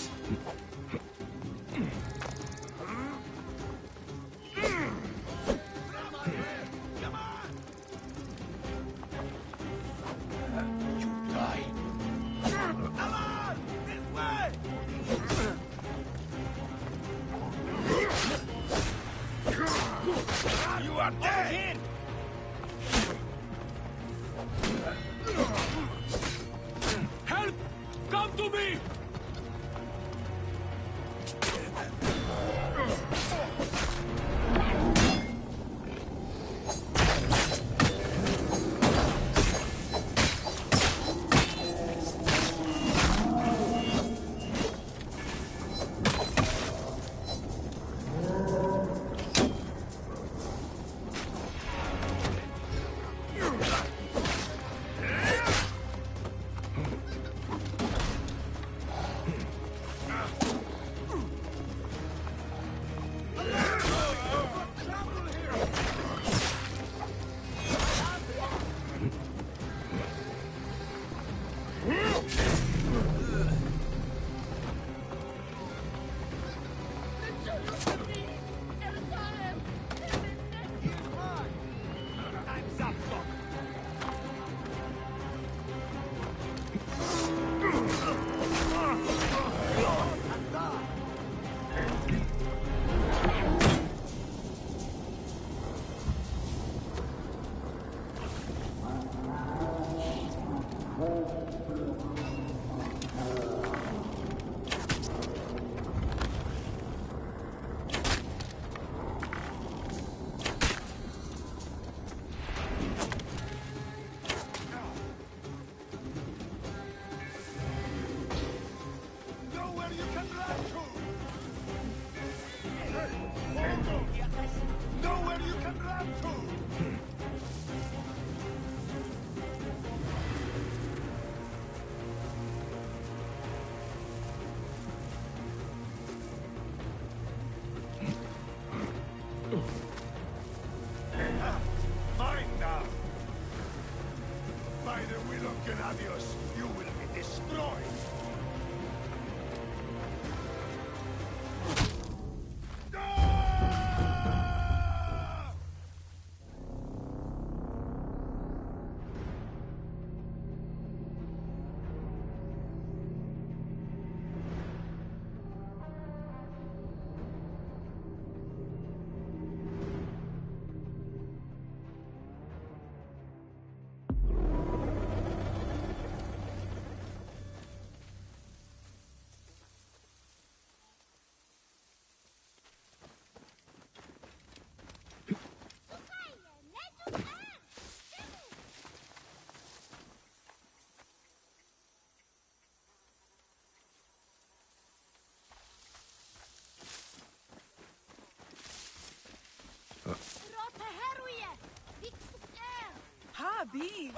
You die. Come on! This way! You are dead! Help! Come to me! Mine now! By the will of Geladios, you will be destroyed! Habib!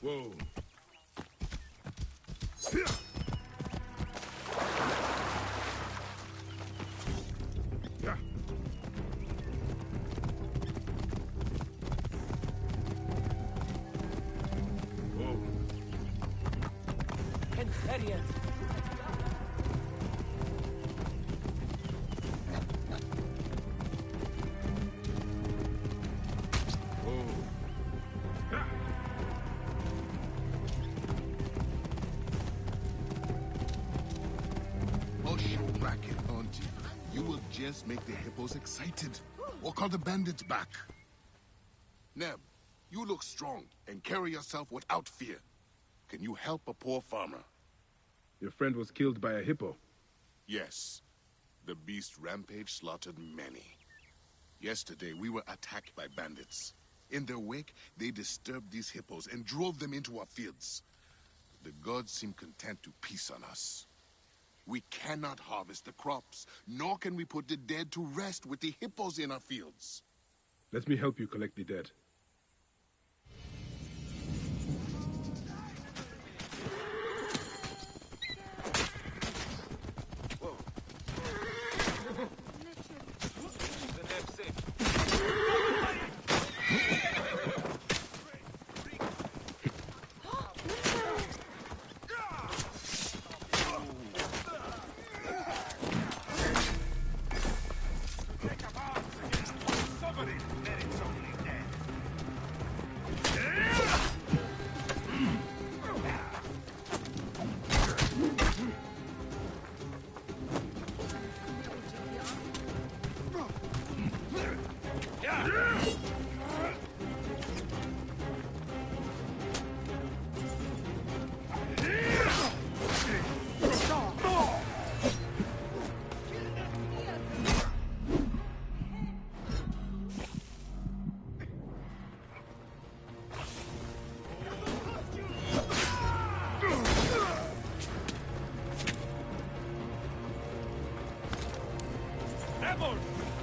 Whoa. Just make the hippos excited, or call the bandits back. Neb, You look strong and carry yourself without fear. Can you help a poor farmer? Your friend was killed by a hippo. Yes. The beast Rampage slaughtered many. Yesterday, we were attacked by bandits. In their wake, they disturbed these hippos and drove them into our fields. The gods seem content to peace on us. We cannot harvest the crops, nor can we put the dead to rest with the hippos in our fields. Let me help you collect the dead.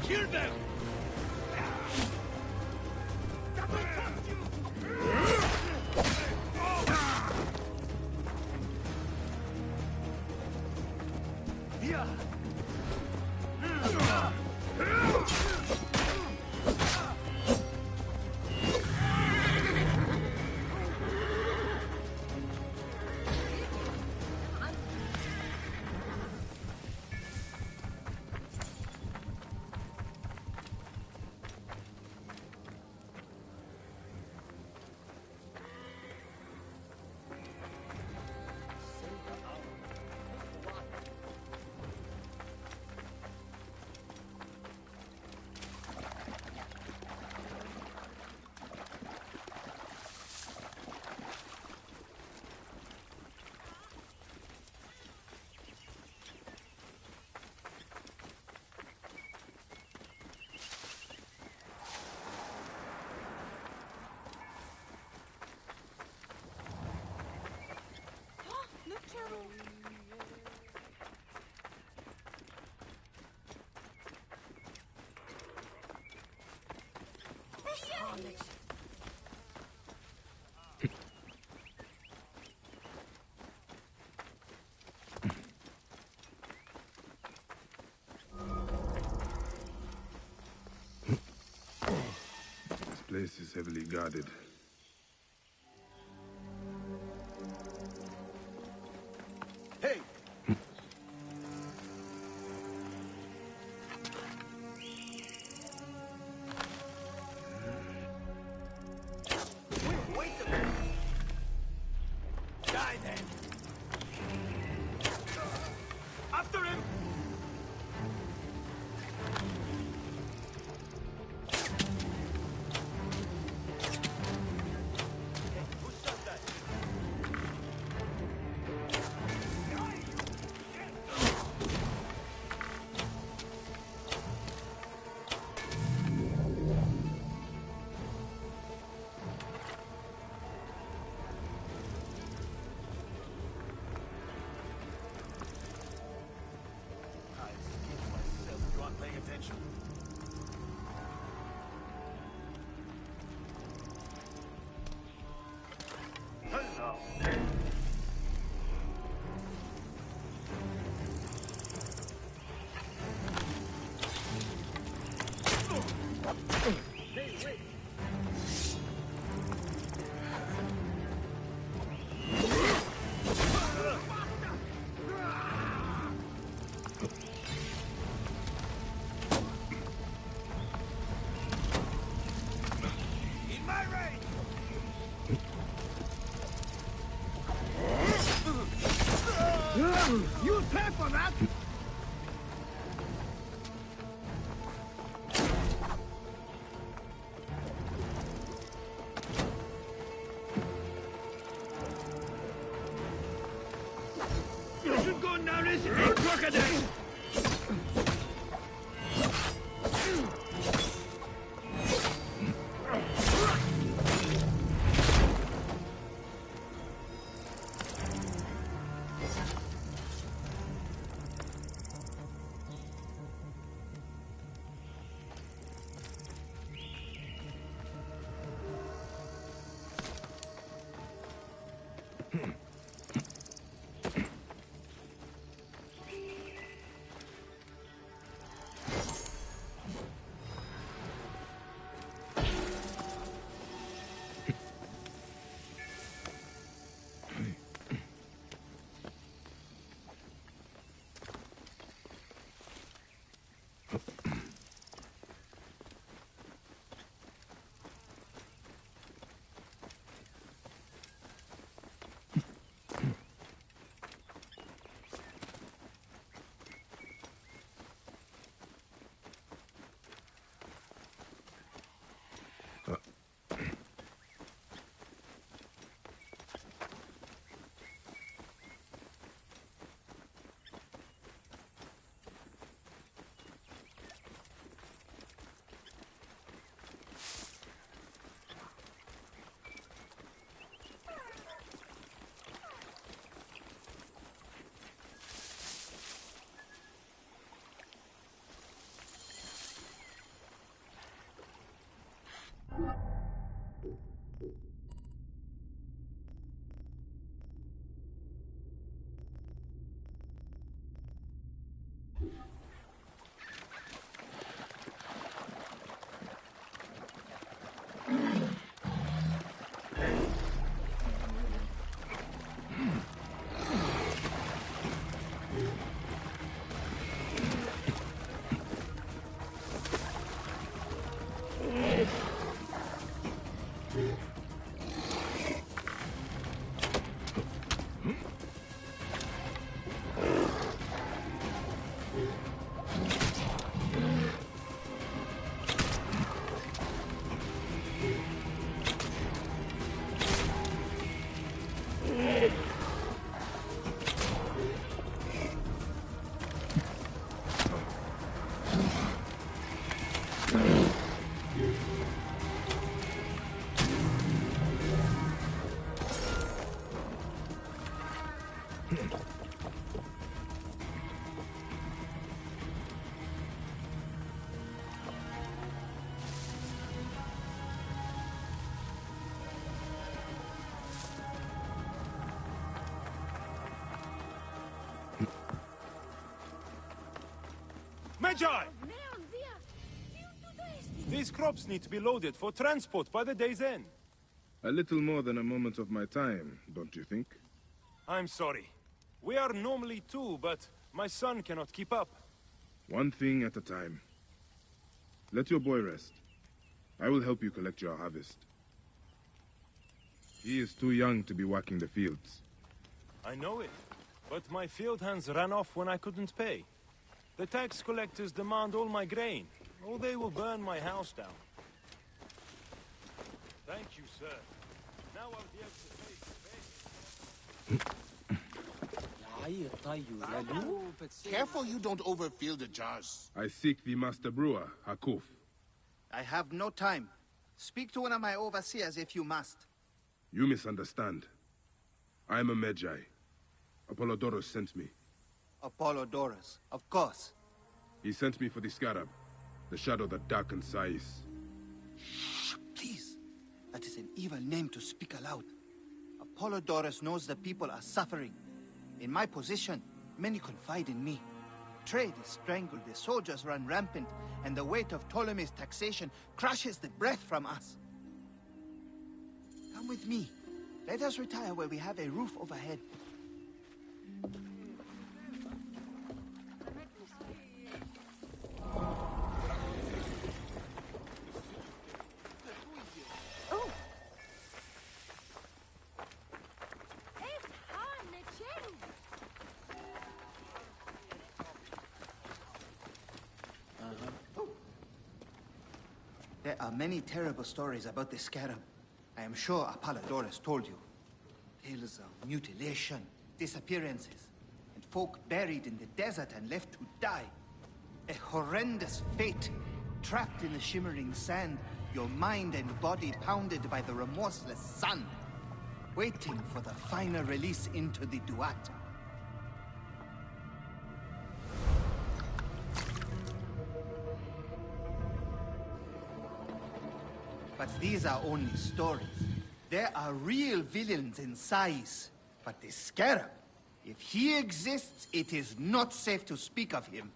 Kill them! This place is heavily guarded. Hey! Wait a minute! Die then! After him! You'll pay for that! gun now, listen to crocodile! Magi! These crops need to be loaded for transport by the day's end. A little more than a moment of my time, don't you think? I'm sorry. We are normally two, but my son cannot keep up. One thing at a time. Let your boy rest. I will help you collect your harvest. He is too young to be working the fields. I know it, but my field hands ran off when I couldn't pay. The tax collectors demand all my grain, or they will burn my house down. Thank you, sir. Now I'll be able to pay. Careful you don't overfill the jars. I seek the master brewer, Hakuf. I have no time. Speak to one of my overseers if you must. You misunderstand. I am a Magi. Apollodorus sent me. Apollodorus, of course. He sent me for the scarab, the shadow that darkens Sais. Shh, please. That is an evil name to speak aloud. Apollodorus knows the people are suffering. In my position, many confide in me. Trade is strangled, the soldiers run rampant, and the weight of Ptolemy's taxation crushes the breath from us. Come with me. Let us retire where we have a roof overhead. There are many terrible stories about the scarab. I am sure Apollodorus told you. Tales of mutilation, disappearances, and folk buried in the desert and left to die. A horrendous fate. Trapped in the shimmering sand, your mind and body pounded by the remorseless sun. Waiting for the final release into the Duat. But these are only stories. There are real villains in Sais. But the Scarab, if he exists, it is not safe to speak of him.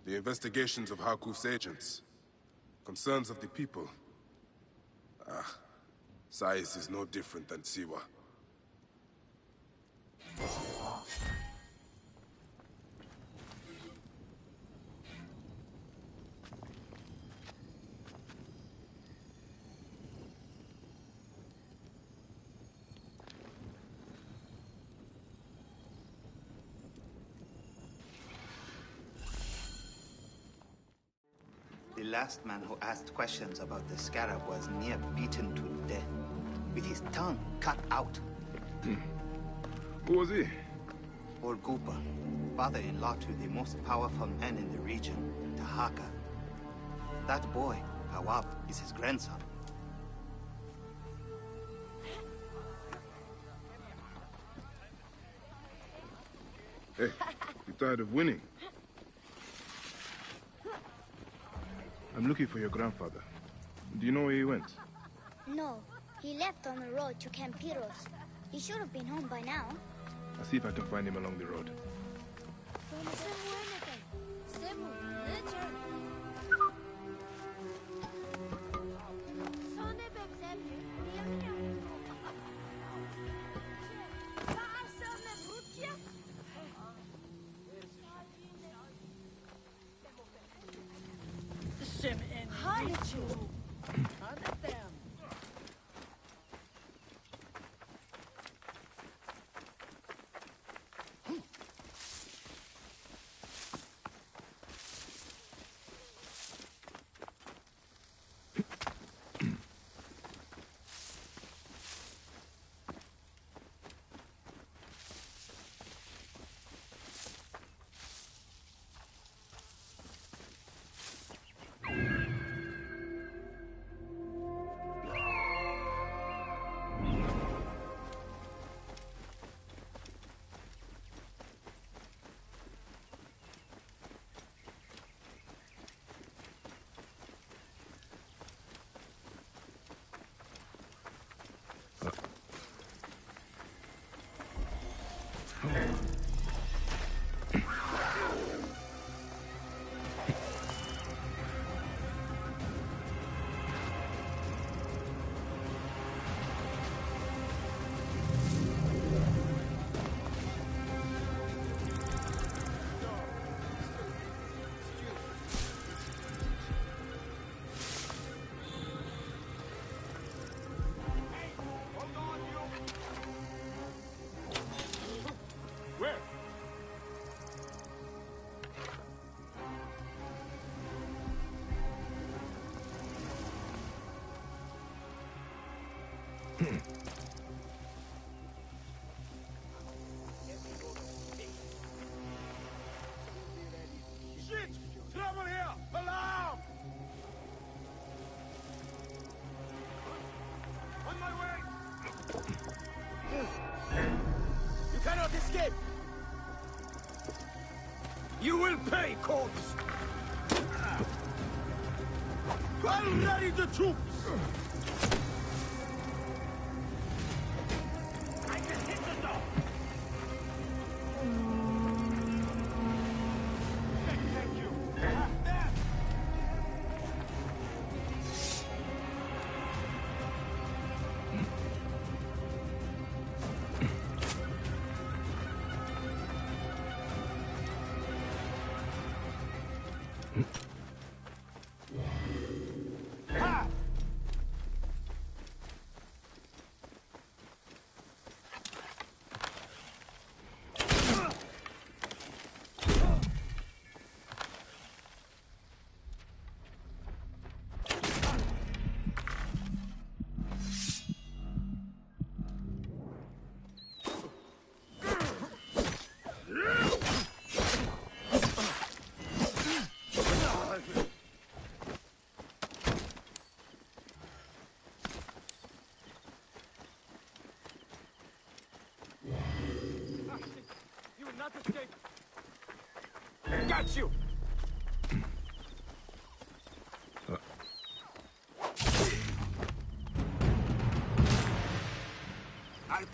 The investigations of Harkuf's agents. Concerns of the people. Sais is no different than Siwa. The last man who asked questions about the Scarab was near beaten to death, with his tongue cut out. Who was he? Orgupa, father-in-law to the most powerful man in the region, Tahaka. That boy, Hawab, is his grandson. Hey, you tired of winning? I'm looking for your grandfather. Do you know where he went? No, he left on the road to Campiros. He should have been home by now. I'll see if I can find him along the road. Shit! Trouble here! Alarm! On my way! You cannot escape! You will pay, corpse! I'll rally the troops! I can hit the dog! Thank you. There!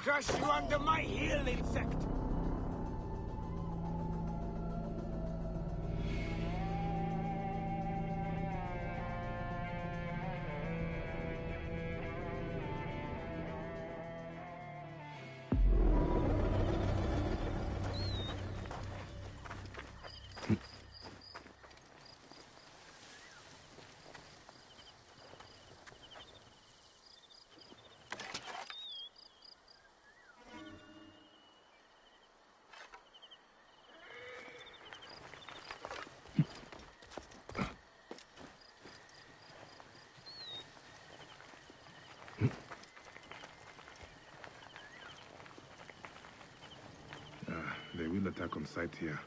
crush you under my heel, insect! They will attack on sight here.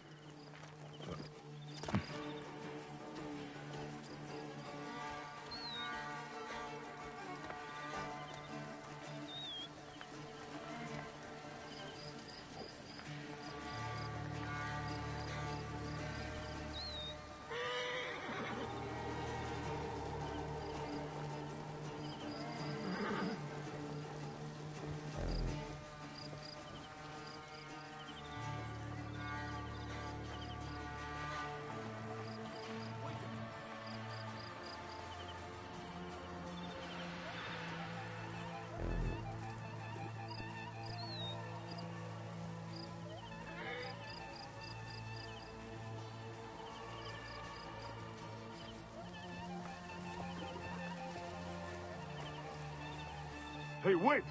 Hey, wait!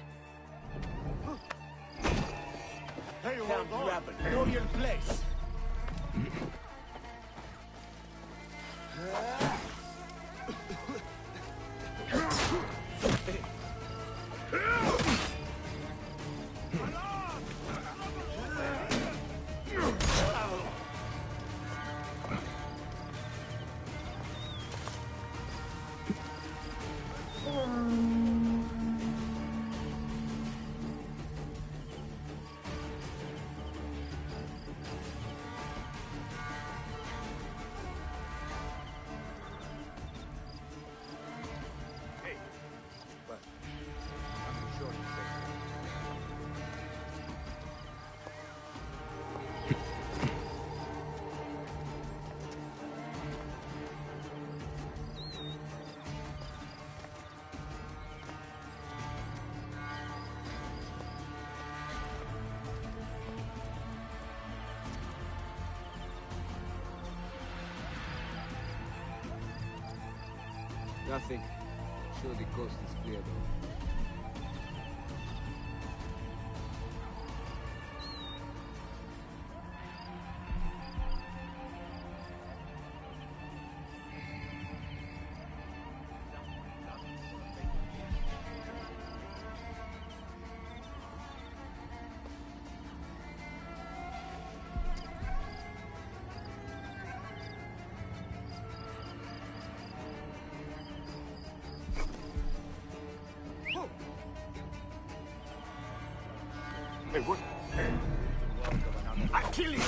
Hey, hold on! Rabbit, know your place! Nothing. Sure the coast is clear though. Hey, what? I'll kill you!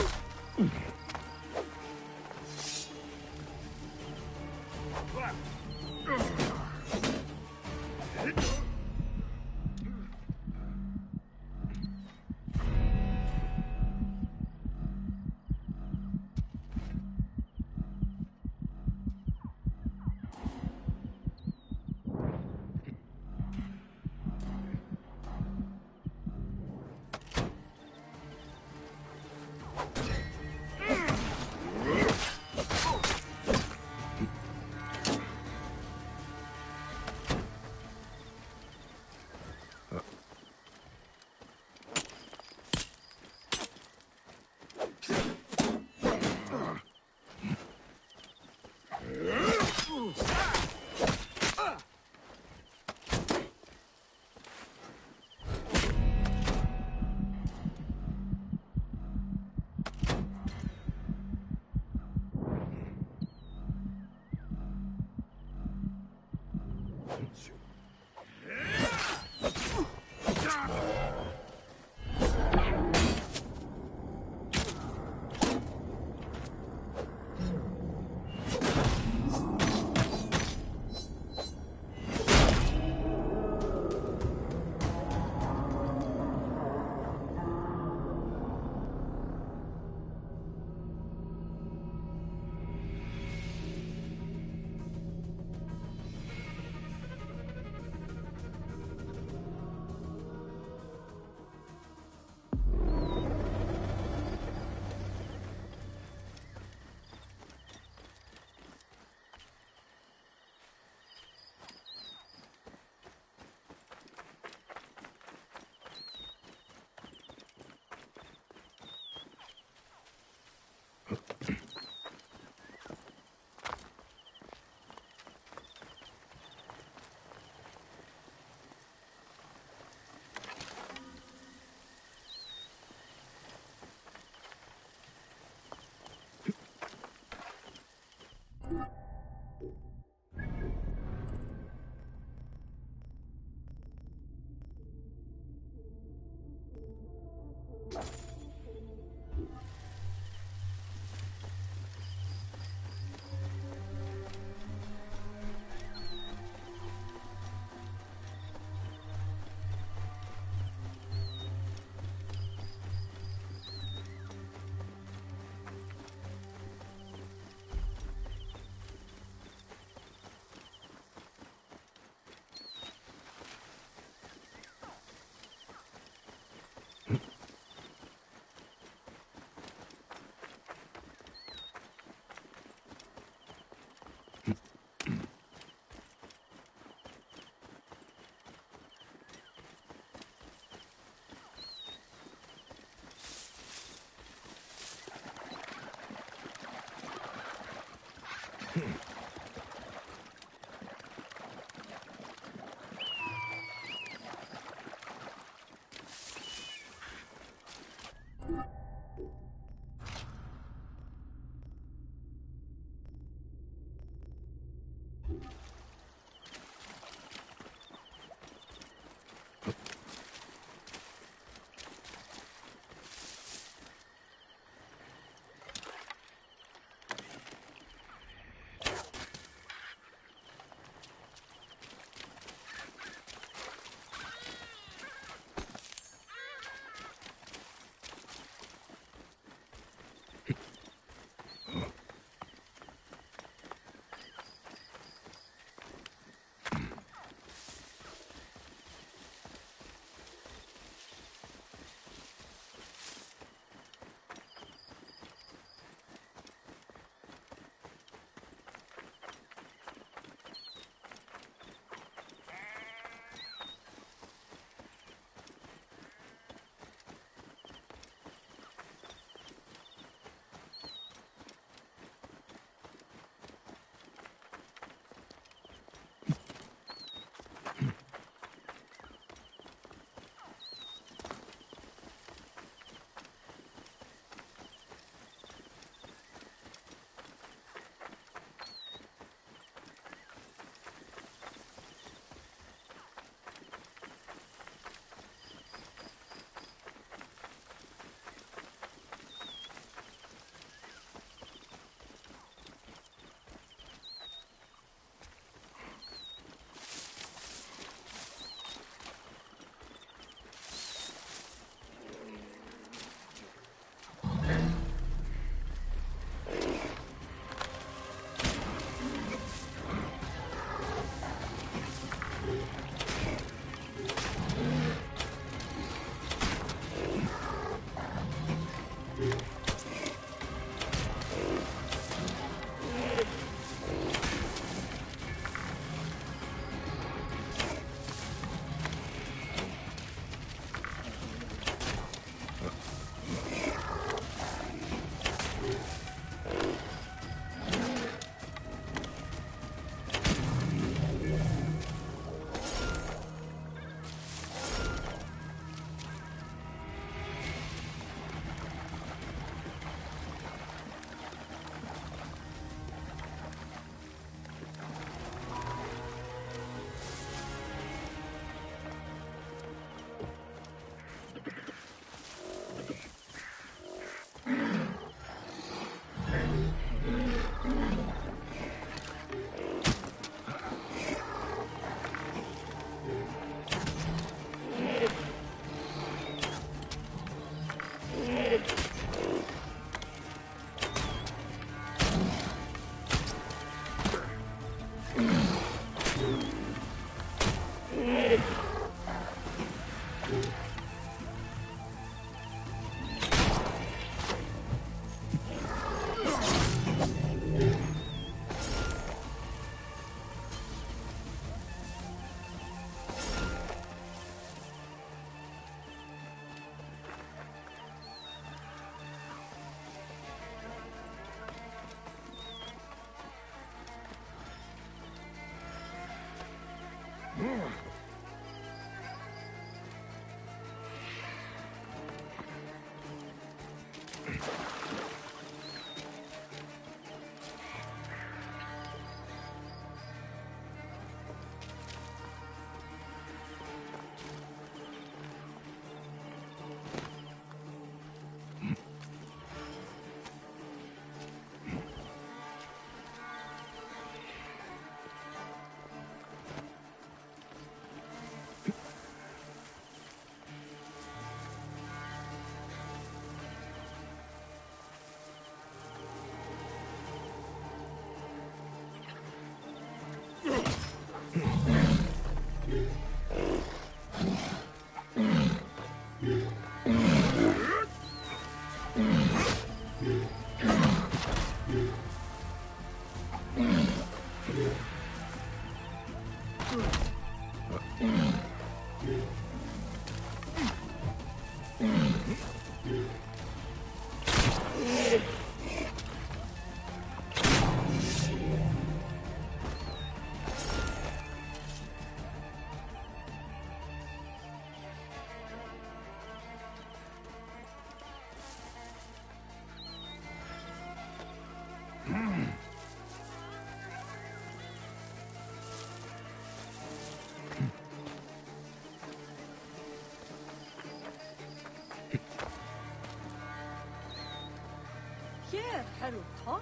hot?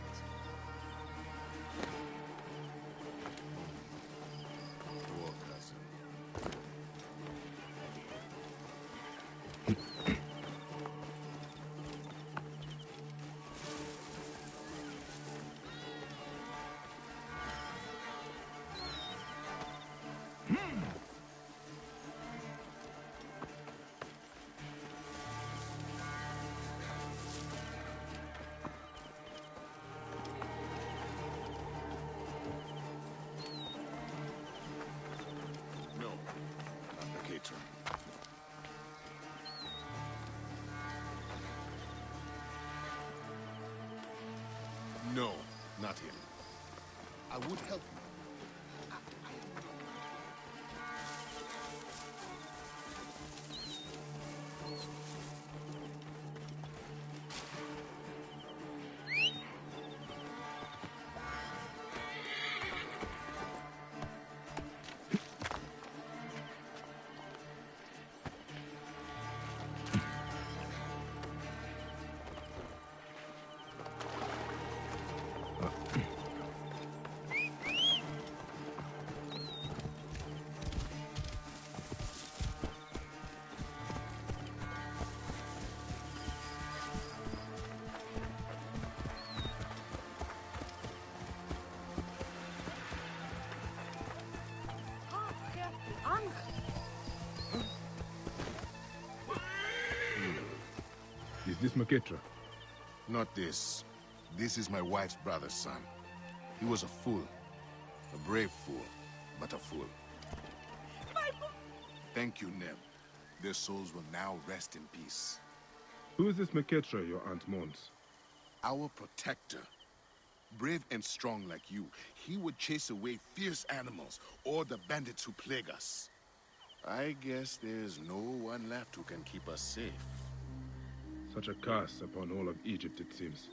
Poor cousin. No, not the caterer. No, not him. I would help you. Is this Maketra? Not this. This is my wife's brother's son. He was a fool. A brave fool, but a fool. Thank you, Neb. Their souls will now rest in peace. Who is this Maketra your aunt mourns? Our protector. Brave and strong like you, he would chase away fierce animals or the bandits who plague us. I guess there's no one left who can keep us safe. Such a curse upon all of Egypt, it seems.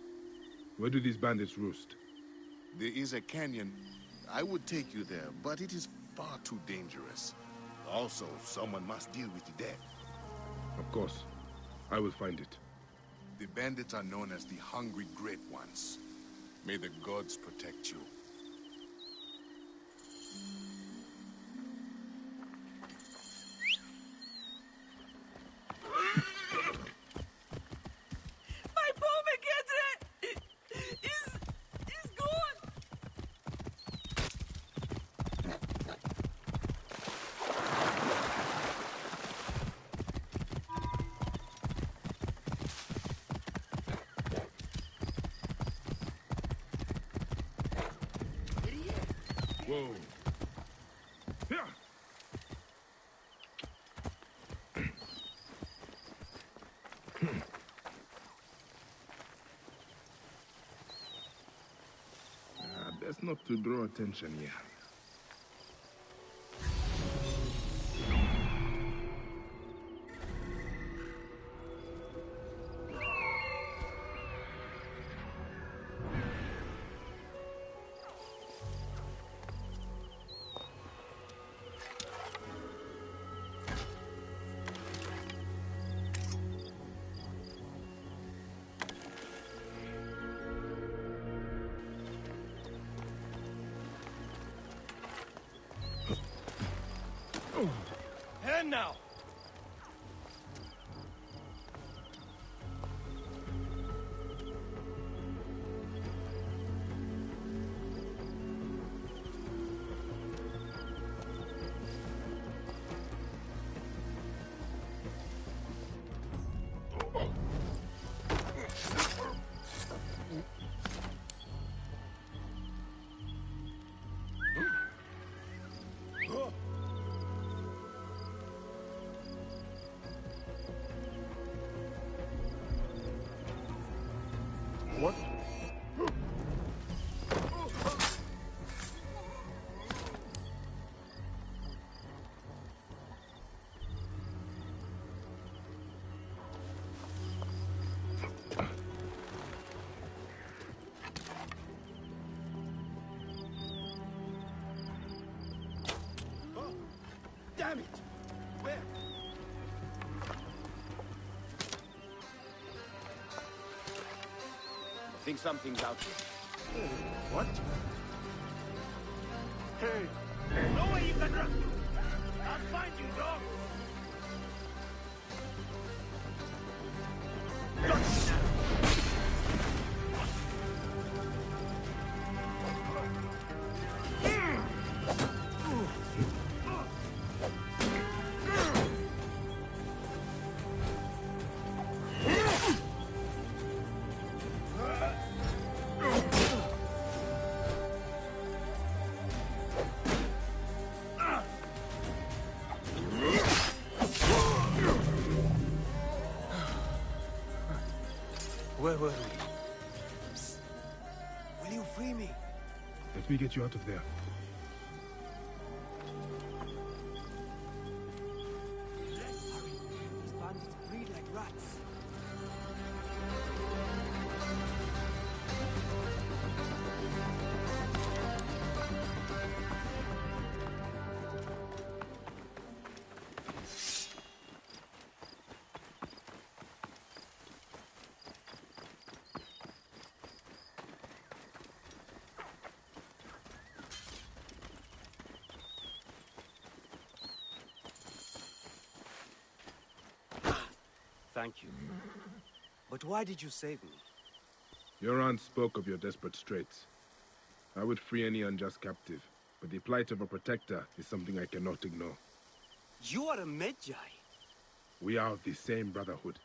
Where do these bandits roost? There is a canyon. I would take you there, but it is far too dangerous. Also, someone must deal with the dead. Of course. I will find it. The bandits are known as the Hungry Great Ones. May the gods protect you. My poor Maketra is gone. Whoa. Yeah. Best not to draw attention here. And now! What? Damn it! Where? think something's out here. What? Hey! No way you can run! I'll find you, dog! Where were we? Psst. Will you free me? Let me get you out of there. These bandits breed like rats. Thank you. But why did you save me? Your aunt spoke of your desperate straits. I would free any unjust captive, but the plight of a protector is something I cannot ignore. You are a Medjay. We are of the same brotherhood.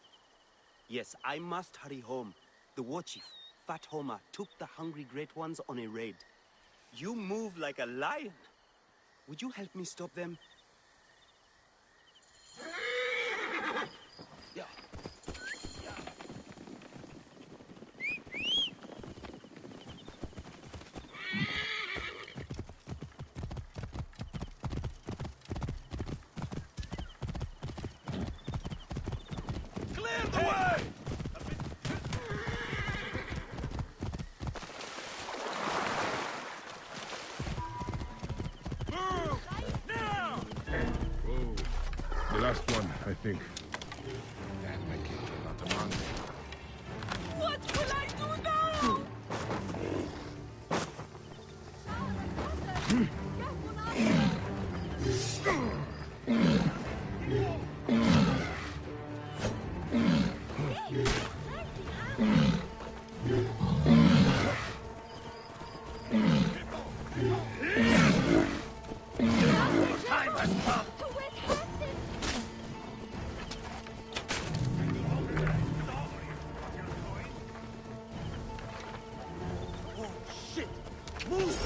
Yes, I must hurry home. The war chief, Fat Homa, took the hungry great ones on a raid. You move like a lion. Would you help me stop them? Yeah. Clear the way! Move! Now! Oh, the last one, I think. And my kids are not among them. What will I do now? Time has come. Oh, shit! Move!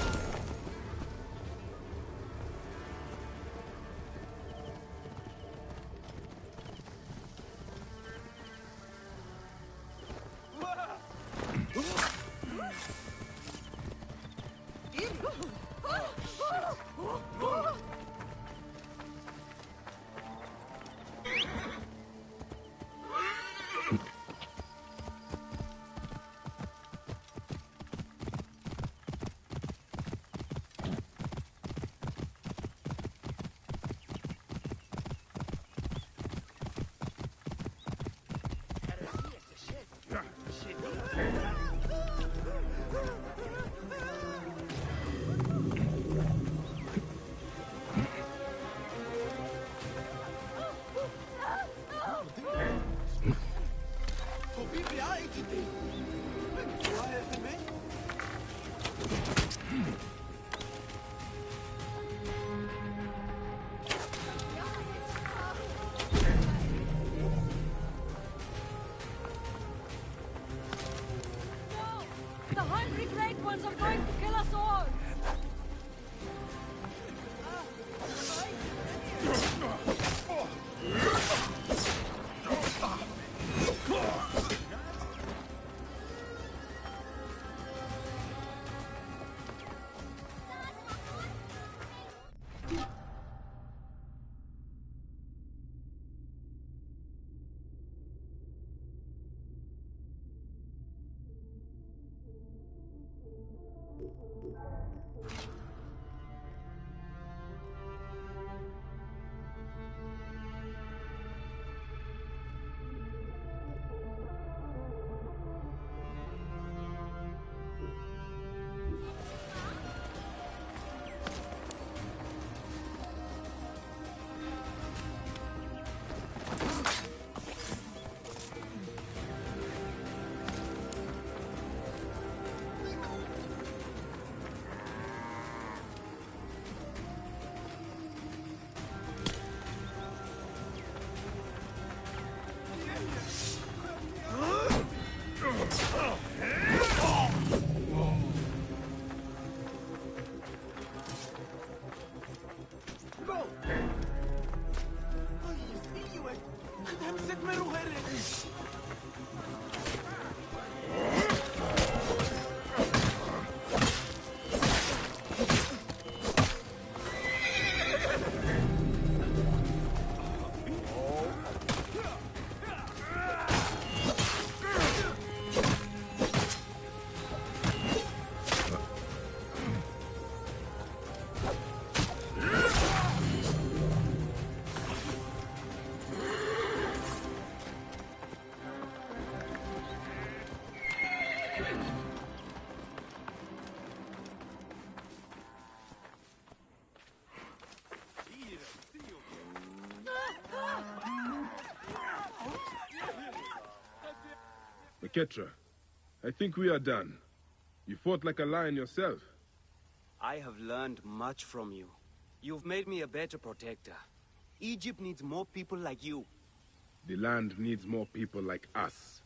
The hungry great ones are going to kill us all! Ketra, I think we are done. You fought like a lion yourself. I have learned much from you. You've made me a better protector. Egypt needs more people like you. The land needs more people like us.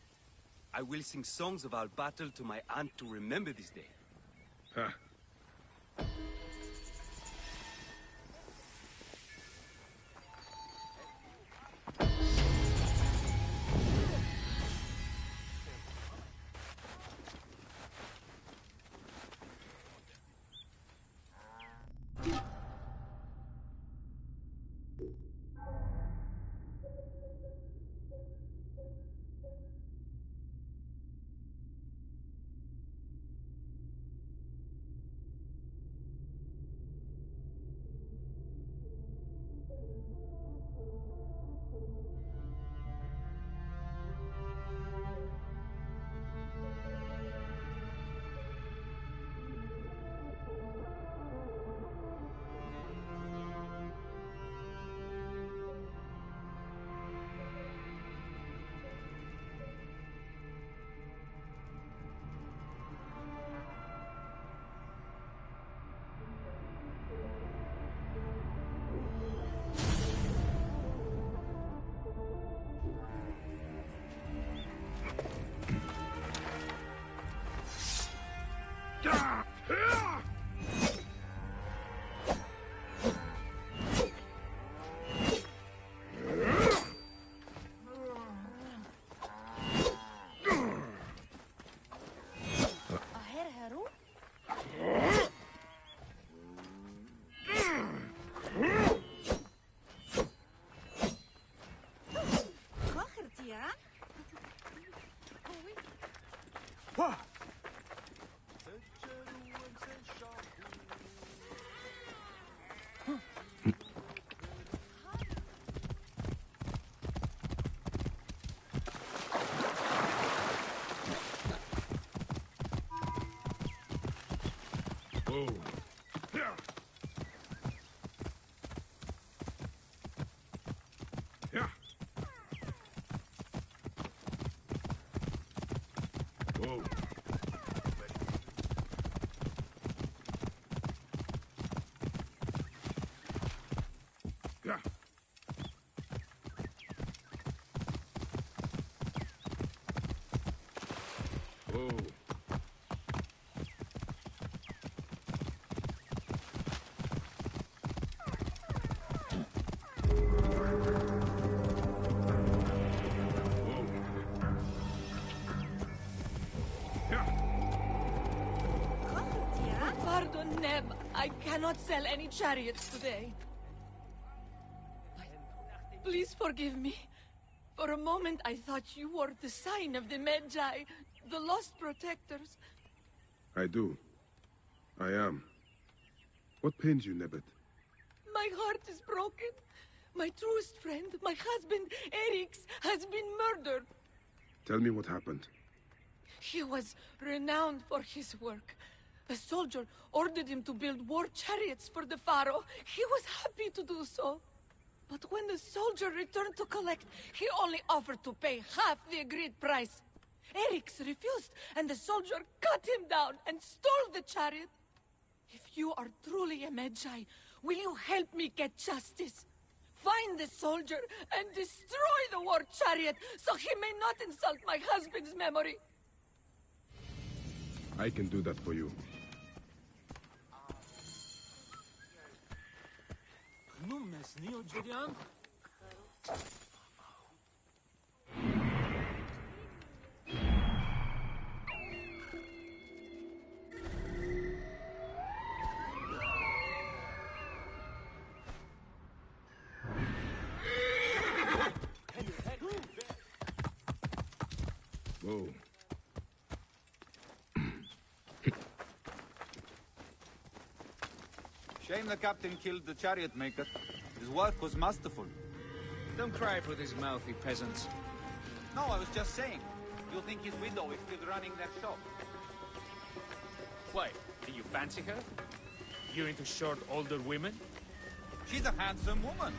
I will sing songs of our battle to my aunt to remember this day. Huh. Whoa. Yeah. Yeah. Whoa. Yeah. Whoa. Pardon, Neb. I cannot sell any chariots today. Please forgive me. For a moment, I thought you were the sign of the Medjay, the lost protectors. I do. I am. What pains you, Nebbet? My heart is broken. My truest friend, my husband, Erix, has been murdered. Tell me what happened. He was renowned for his work. A soldier ordered him to build war chariots for the pharaoh. He was happy to do so. But when the soldier returned to collect, he only offered to pay half the agreed price. Erix refused, and the soldier cut him down and stole the chariot. If you are truly a Medjay, will you help me get justice? Find the soldier and destroy the war chariot so he may not insult my husband's memory. I can do that for you. Whoa. Shame the captain killed the chariot maker. His work was masterful. Don't cry for these mouthy peasants. No, I was just saying. You'll think his widow is still running that shop. Why? Do you fancy her? You into short, older women? She's a handsome woman.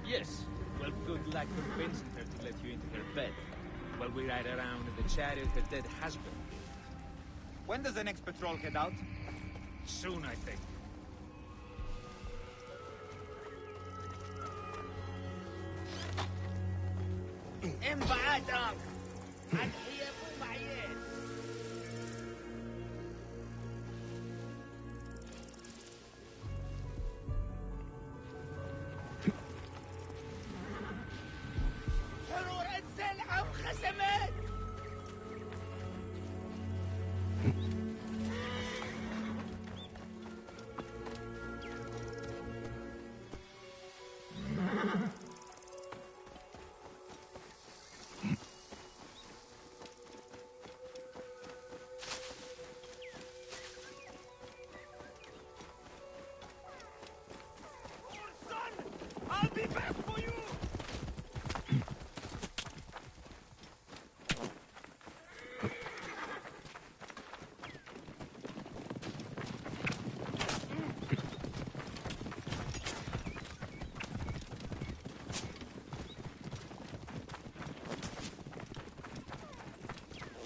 Yes. Well, good luck convincing her to let you into her bed. while we ride around in the chariot her dead husband. When does the next patrol head out? Soon, I think. انبعدك الحياة معين حرور الزلعة وخزمات I'll be back for you!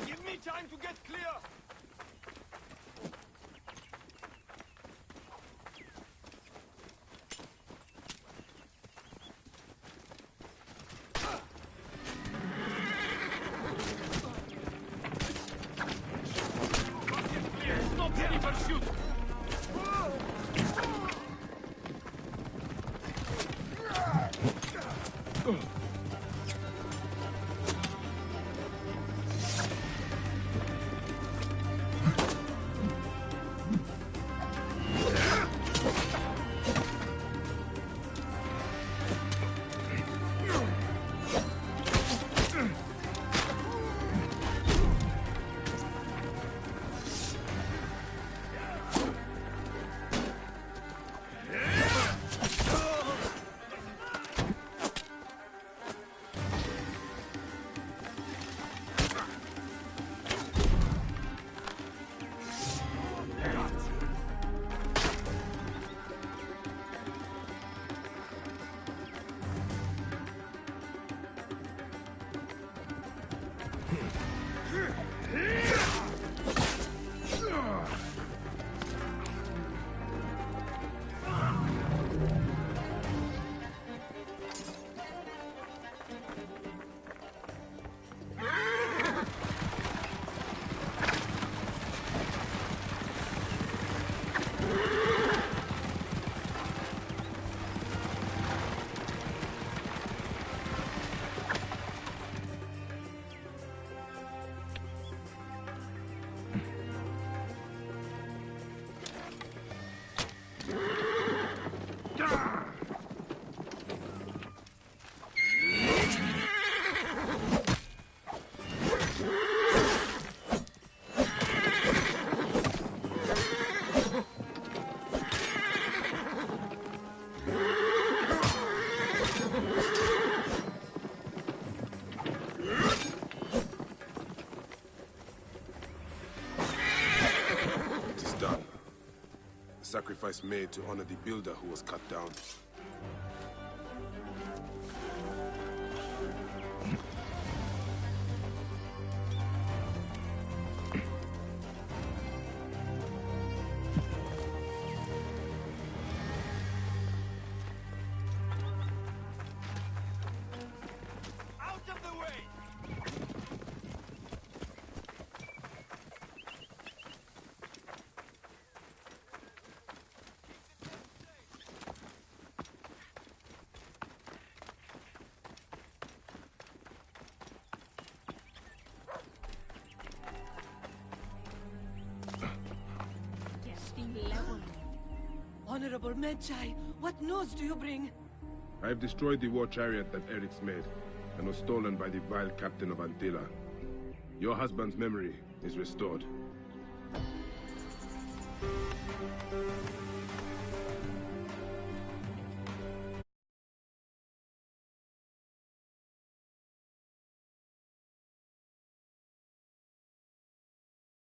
Give me time to get clear! Stop any pursuit! Sacrifice made to honor the builder who was cut down. Out of the way! Honorable Medjay, what news do you bring? I have destroyed the war chariot that Eric's made, and was stolen by the vile captain of Antilla. Your husband's memory is restored.